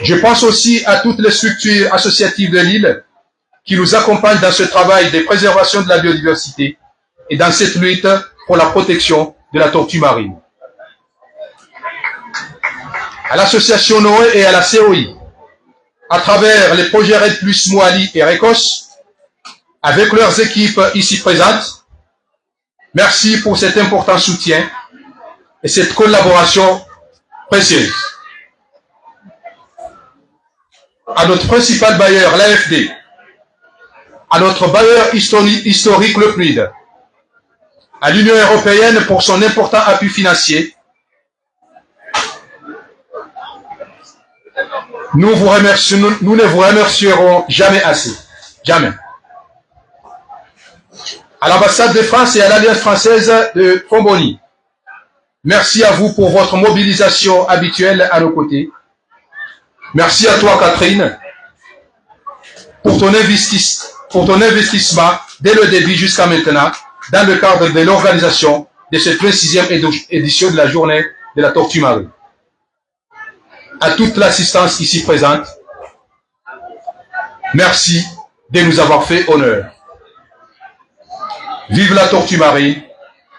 Je pense aussi à toutes les structures associatives de l'île qui nous accompagnent dans ce travail de préservation de la biodiversité et dans cette lutte pour la protection de la tortue marine. À l'association Noé et à la COI, à travers les projets Red Plus Moali et RECOS, avec leurs équipes ici présentes, merci pour cet important soutien et cette collaboration précieuse. À notre principal bailleur, l'AFD, à notre bailleur historique, le PNUD, à l'Union européenne pour son important appui financier, nous ne vous remercierons jamais assez. Jamais. À l'ambassade de France et à l'Alliance française de Fomboni, merci à vous pour votre mobilisation habituelle à nos côtés. Merci à toi, Catherine, pour ton investissement dès le début jusqu'à maintenant dans le cadre de l'organisation de cette 26e édition de la journée de la tortue marine. À toute l'assistance ici présente, merci de nous avoir fait honneur. Vive la tortue marine,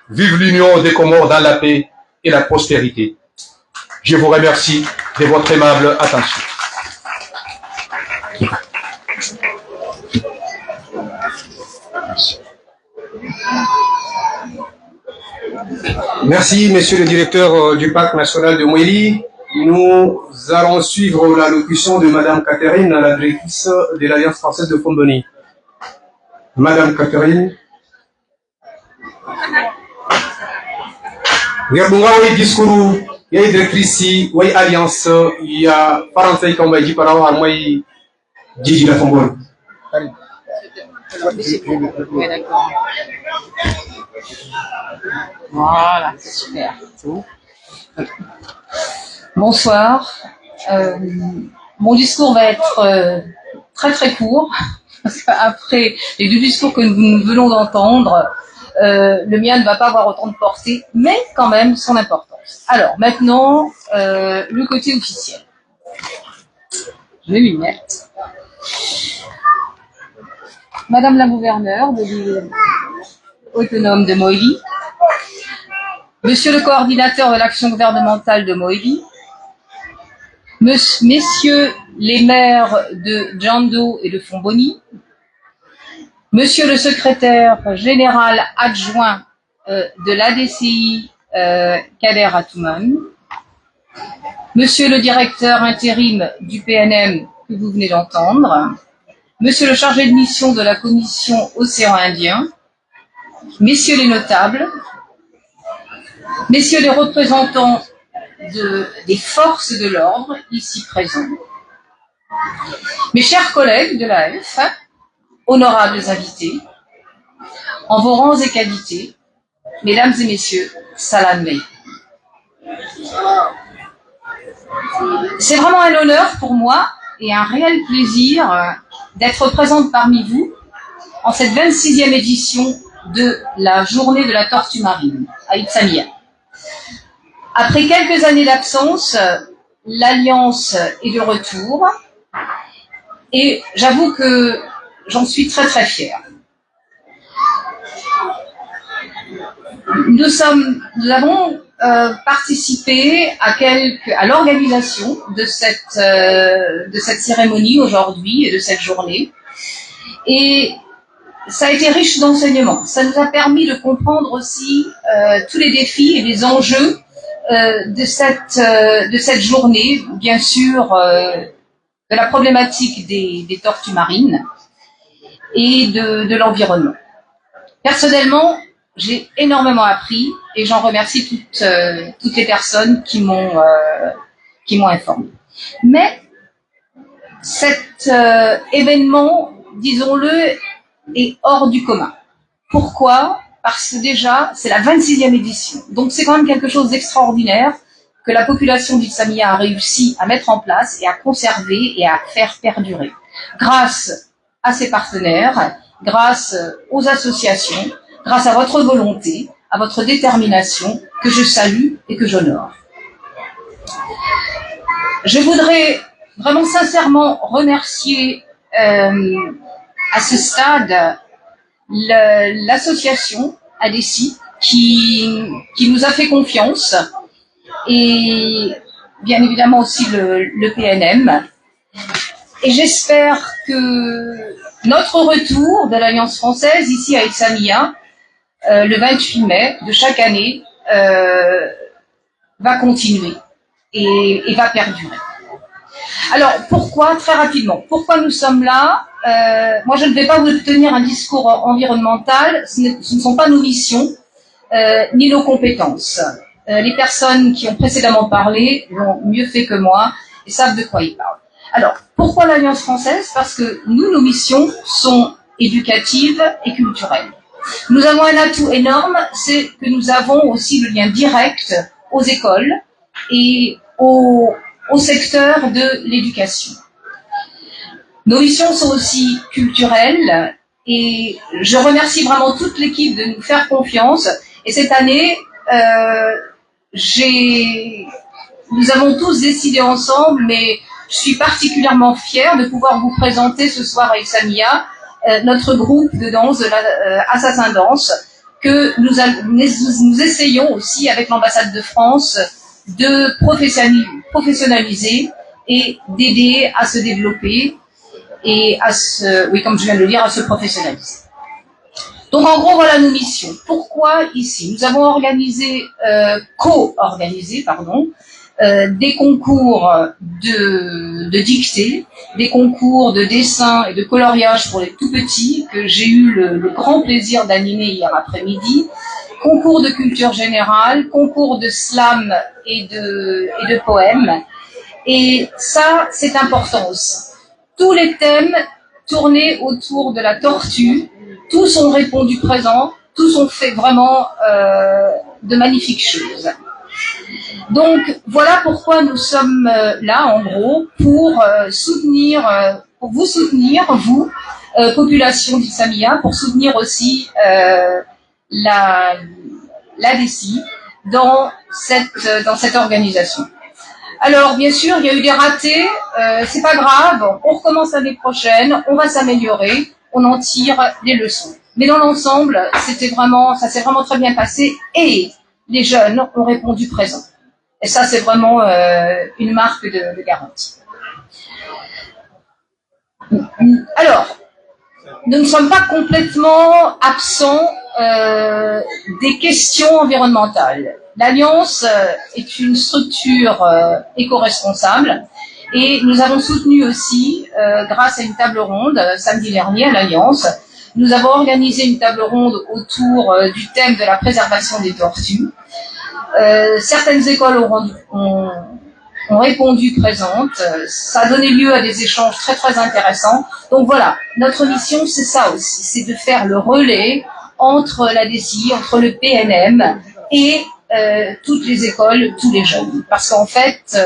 vive l'Union des Comores dans la paix et la prospérité. Je vous remercie de votre aimable attention. Merci, monsieur le directeur du Parc national de Mouéli. Nous allons suivre l'allocution de madame Catherine, la directrice de l'Alliance française de Fomboni. Madame Catherine. Gerbunga way discours yay directrice way alliance ya français comme dit par rapport à moi Gigi la Fomboni. Oui, d'accord. Voilà, super. Bonsoir. Mon discours va être très très court, parce qu'après les deux discours que nous venons d'entendre, le mien ne va pas avoir autant de portée, mais quand même son importance. Alors, maintenant, le côté officiel. Je vais m'y mettre. Madame la gouverneure de l'île autonome de Moéli, Monsieur le coordinateur de l'action gouvernementale de Moéli, Messieurs les maires de Djando et de Fomboni, Monsieur le secrétaire général adjoint de l'ADCI Kader Atoumane, Monsieur le directeur intérim du PNM que vous venez d'entendre, Monsieur le chargé de mission de la commission Océan Indien, Messieurs les notables, Messieurs les représentants des forces de l'ordre ici présents, mes chers collègues de l'AF, honorables invités, en vos rangs et qualités, mesdames et messieurs, salam alaikum. C'est vraiment un honneur pour moi et un réel plaisir d'être présente parmi vous en cette 26e édition de la journée de la tortue marine à Itsamia. Après quelques années d'absence, l'Alliance est de retour et j'avoue que j'en suis très très fière. Nous avons participé à l'organisation de cette cérémonie aujourd'hui et de cette journée. Et ça a été riche d'enseignements. Ça nous a permis de comprendre aussi tous les défis et les enjeux de cette journée, bien sûr, de la problématique des tortues marines et de l'environnement. Personnellement, j'ai énormément appris et j'en remercie toutes les personnes qui m'ont informé. Mais cet événement, disons-le, est hors du commun. Pourquoi ? Parce que déjà, c'est la 26e édition. Donc c'est quand même quelque chose d'extraordinaire que la population d'Itsamia a réussi à mettre en place et à conserver et à faire perdurer. Grâce à ses partenaires, grâce aux associations, grâce à votre volonté, à votre détermination, que je salue et que j'honore. Je voudrais vraiment sincèrement remercier à ce stade l'association ADECI qui nous a fait confiance et bien évidemment aussi le PNM. Et j'espère que notre retour de l'Alliance française ici à Itsamia, le 28 mai de chaque année, va continuer et va perdurer. Alors, pourquoi, très rapidement, pourquoi nous sommes là ? Moi, je ne vais pas vous tenir un discours environnemental, ce ne sont pas nos missions, ni nos compétences. Les personnes qui ont précédemment parlé l'ont mieux fait que moi et savent de quoi ils parlent. Alors, pourquoi l'Alliance française ? Parce que nous, nos missions sont éducatives et culturelles. Nous avons un atout énorme, c'est que nous avons aussi le lien direct aux écoles et au secteur de l'éducation. Nos missions sont aussi culturelles et je remercie vraiment toute l'équipe de nous faire confiance. Et cette année, nous avons tous décidé ensemble, mais je suis particulièrement fière de pouvoir vous présenter ce soir à Itsamia notre groupe de danse, de Assassin Danse, que nous essayons aussi avec l'ambassade de France de professionnaliser et d'aider à se développer et comme je viens de le dire, à se professionnaliser. Donc en gros, voilà nos missions. Pourquoi ici ? Nous avons co-organisé, des concours de dictée, des concours de dessin et de coloriage pour les tout petits que j'ai eu le grand plaisir d'animer hier après-midi, concours de culture générale, concours de slam et de poèmes. Et ça, c'est important aussi. Tous les thèmes tournés autour de la tortue, tous ont répondu présent, tous ont fait vraiment de magnifiques choses. Donc voilà pourquoi nous sommes là, en gros, pour vous soutenir, vous, population d'Itsamia, pour soutenir aussi l'ADECI dans cette organisation. Alors bien sûr, il y a eu des ratés, c'est pas grave, on recommence l'année prochaine, on va s'améliorer, on en tire des leçons. Mais dans l'ensemble, ça s'est vraiment très bien passé et les jeunes ont répondu présent. Et ça, c'est vraiment une marque de garantie. Alors, nous ne sommes pas complètement absents des questions environnementales. L'Alliance est une structure éco-responsable et nous avons soutenu aussi, grâce à une table ronde samedi dernier à l'Alliance, nous avons organisé une table ronde autour du thème de la préservation des tortues. Certaines écoles ont répondu présentes. Ça a donné lieu à des échanges très très intéressants. Donc voilà, notre mission c'est ça aussi, c'est de faire le relais entre l'ADECI, entre le PNM et toutes les écoles, tous les jeunes. Parce qu'en fait,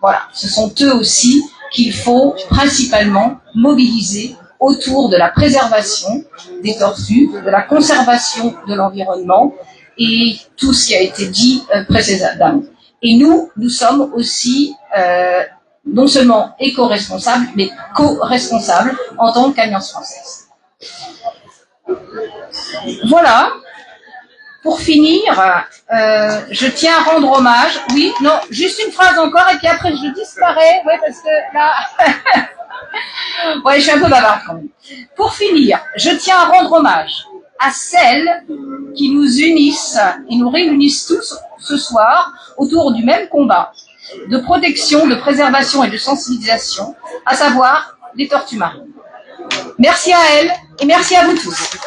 voilà, ce sont eux aussi qu'il faut principalement mobiliser autour de la préservation des tortues, de la conservation de l'environnement et tout ce qui a été dit précédemment. Et nous sommes aussi non seulement éco-responsable, mais co-responsable en tant qu'Alliance française. Voilà. Pour finir, je tiens à rendre hommage. Oui, non, juste une phrase encore et puis après je disparais. Ouais, parce que là, ouais, je suis un peu bavarde quand même. Pour finir, je tiens à rendre hommage à celles qui nous unissent et nous réunissent tous ce soir autour du même combat de protection, de préservation et de sensibilisation, à savoir les tortues marines. Merci à elles et merci à vous tous.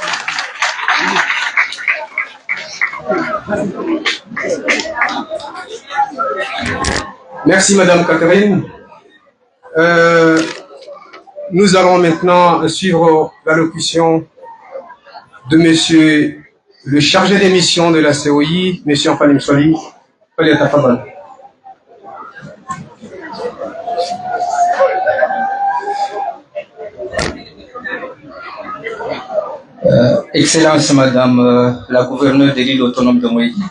Merci Madame Catherine. Nous allons maintenant suivre l'allocution de Monsieur le chargé des missions de la COI, Monsieur Anfalim Swali. Excellence Madame la gouverneure de l'île autonome de Moïdi,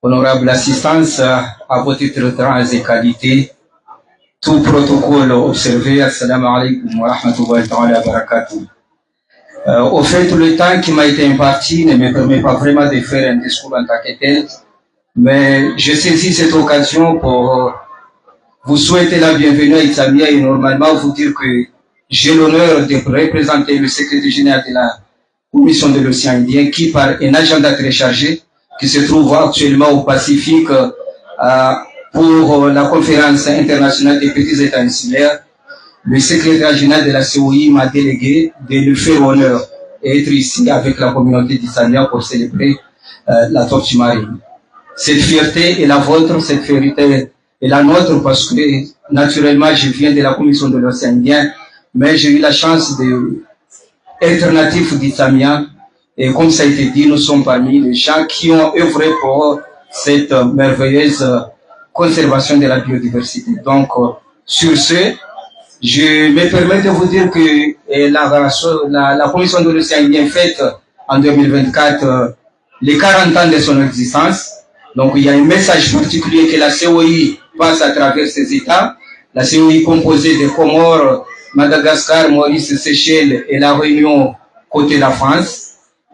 honorable assistance à vos titres, rangs et qualités, tout protocole observé, assalamu alaikum wa rahmatullahi wa barakatuh. Au fait, le temps qui m'a été imparti ne me permet pas vraiment de faire un discours en tant que tel, mais je saisis cette occasion pour vous souhaiter la bienvenue à Itamia et normalement vous dire que j'ai l'honneur de représenter le secrétaire général de la Commission de l'océan Indien qui, par un agenda très chargé, qui se trouve actuellement au Pacifique pour la conférence internationale des petits États insulaires, le secrétaire général de la COI m'a délégué de lui faire honneur et être ici avec la communauté d'Itamia pour célébrer la tortue marine. Cette fierté est la vôtre, cette fierté est la nôtre parce que naturellement je viens de la Commission de l'océan Indien, mais j'ai eu la chance d'être natif d'Itamia et comme ça a été dit, nous sommes parmi les gens qui ont œuvré pour cette merveilleuse conservation de la biodiversité. Donc, sur ce, je me permets de vous dire que la Commission de l'océan Indien fête en 2024 les 40 ans de son existence. Donc, il y a un message particulier que la COI passe à travers ces États. La COI composée des Comores, Madagascar, Maurice, Seychelles et la Réunion côté de la France.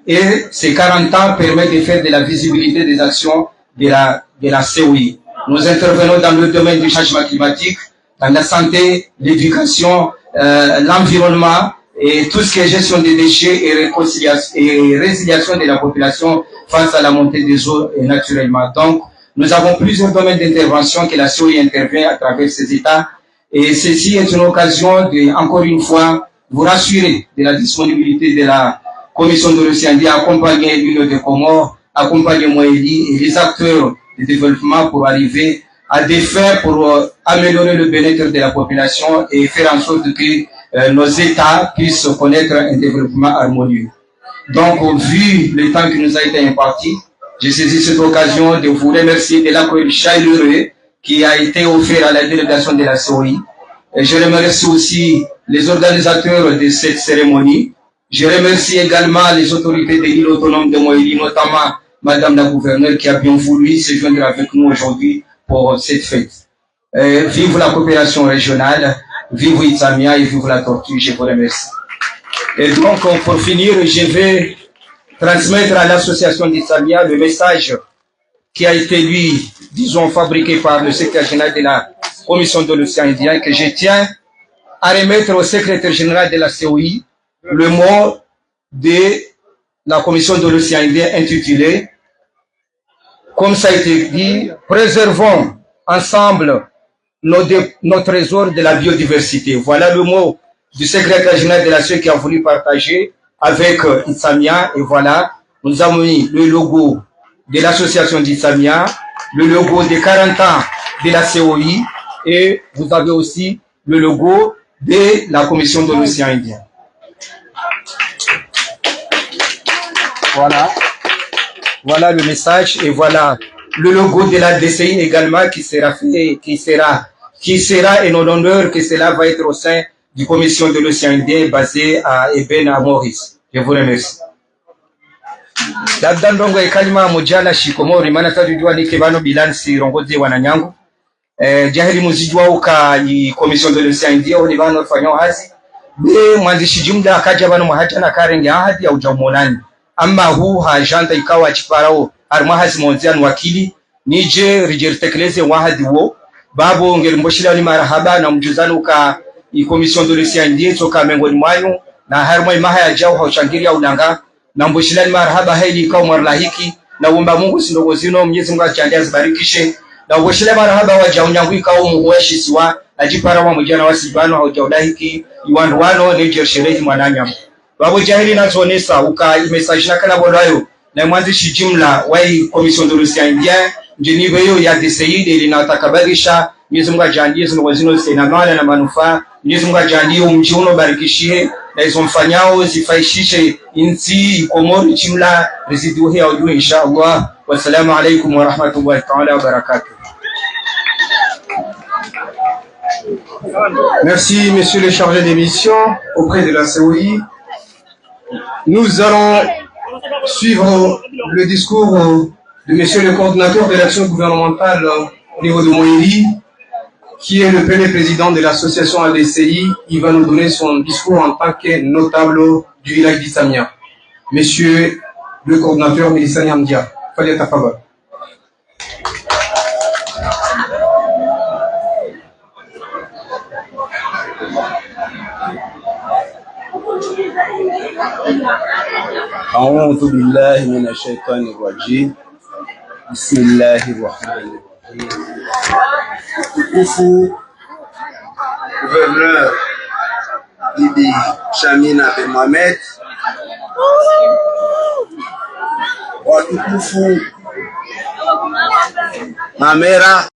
Et ces 40 ans permettent de faire de la visibilité des actions de la COI. Nous intervenons dans le domaine du changement climatique, dans la santé, l'éducation, l'environnement et tout ce qui est gestion des déchets et résiliation de la population face à la montée des eaux et naturellement. Donc, nous avons plusieurs domaines d'intervention que la COI intervient à travers ces États. Et ceci est une occasion de, encore une fois, vous rassurer de la disponibilité de la Commission de l'océan Indien, accompagner l'île de Comores, accompagner Moélie et les acteurs de développement pour arriver à des fins pour améliorer le bien-être de la population et faire en sorte que nos États puissent connaître un développement harmonieux. Donc, vu le temps qui nous a été imparti, j'ai saisi cette occasion de vous remercier de l'accueil chaleureux qui a été offert à la délégation de la COI. Et je remercie aussi les organisateurs de cette cérémonie. Je remercie également les autorités de l'île autonome de Moélie, notamment Madame la gouverneure qui a bien voulu se joindre avec nous aujourd'hui pour cette fête. Vive la coopération régionale, vive Itamia et vive la tortue, je vous remercie. Et donc, pour finir, je vais transmettre à l'association d'Itamia le message qui a été, lui, disons, fabriqué par le secrétaire général de la Commission de l'océan Indien, que je tiens à remettre au secrétaire général de la COI le mot de la Commission de l'océan Indien intitulé, comme ça a été dit, préservons ensemble nos trésors de la biodiversité. Voilà le mot du secrétaire général de la COI qui a voulu partager avec Itamia. Et voilà, nous avons mis le logo de l'association d'Itamia, le logo des 40 ans de la COI et vous avez aussi le logo de la Commission de l'océan Indien. Voilà. Voilà le message et voilà le logo de la DCI également qui sera fait, qui sera en honneur que cela va être au sein du Commission de l'océan Indien basé à Eben à Maurice. Je vous remercie. Labda ndongo ekalima mojala shikomori maana tajujua nike bano bilansi rongozi wananyangu jahili muzijwa uka i commission de l'Océanie oni bano fanyo hazi be mwandishi jumla akaja bano muhaja na karenge ahadi ya ujamonani amma hu ha janta ikawa chiparao arma hazi monzian wakili nije rijertekeleze wahadi wo babo ngelimboshira ni marahaba na mjuzano uka i commission de l'Océanie toka mengoni mwayo na harma imaha ya jao hauchangiria ulanga na mboshira ni marahaba haili ikawa mwarlahiki na umba Mungu sindogo zino Mwenyezi Mungu achandia zibarikishe na ugoshile marahaba wa jaunyangu ikawa muhueshi siwa ajipara wa mujana wa sibano haujaudahiki iwandu wano neje sherehi mwananyama babo jahili na zonesa uka imesajina kana bodayo na mwanzishi jumla wa commission de l'Océanie njeniwe hiyo ya DCI ili natakabarisha Mwenyezi Mungu ajandie zino zino zina maana na manufaa Mwenyezi Mungu ajandie umji uno barikishie na hizo mfanyao zifaishishe insi Komori jumla rezidu hiya ujue inshallah. Wassalamu alaikum wa rahmatullahi ta'ala wa barakatuh. Merci, monsieur le chargé d'émission auprès de la COI. Nous allons suivre le discours de monsieur le coordinateur de l'action gouvernementale au niveau de Moïli, qui est le premier président de l'association ADCI. Il va nous donner son discours en tant que notable du village d'Issamia. Monsieur le coordinateur Mélissa Niamdia, fallait ta faveur. أعوذ بالله من الشيطان الرجيم بسم الله الرحمن الرحيم. Tukufu gouverneur Bibi Chamina Ben Mohamed, watukufu Mamera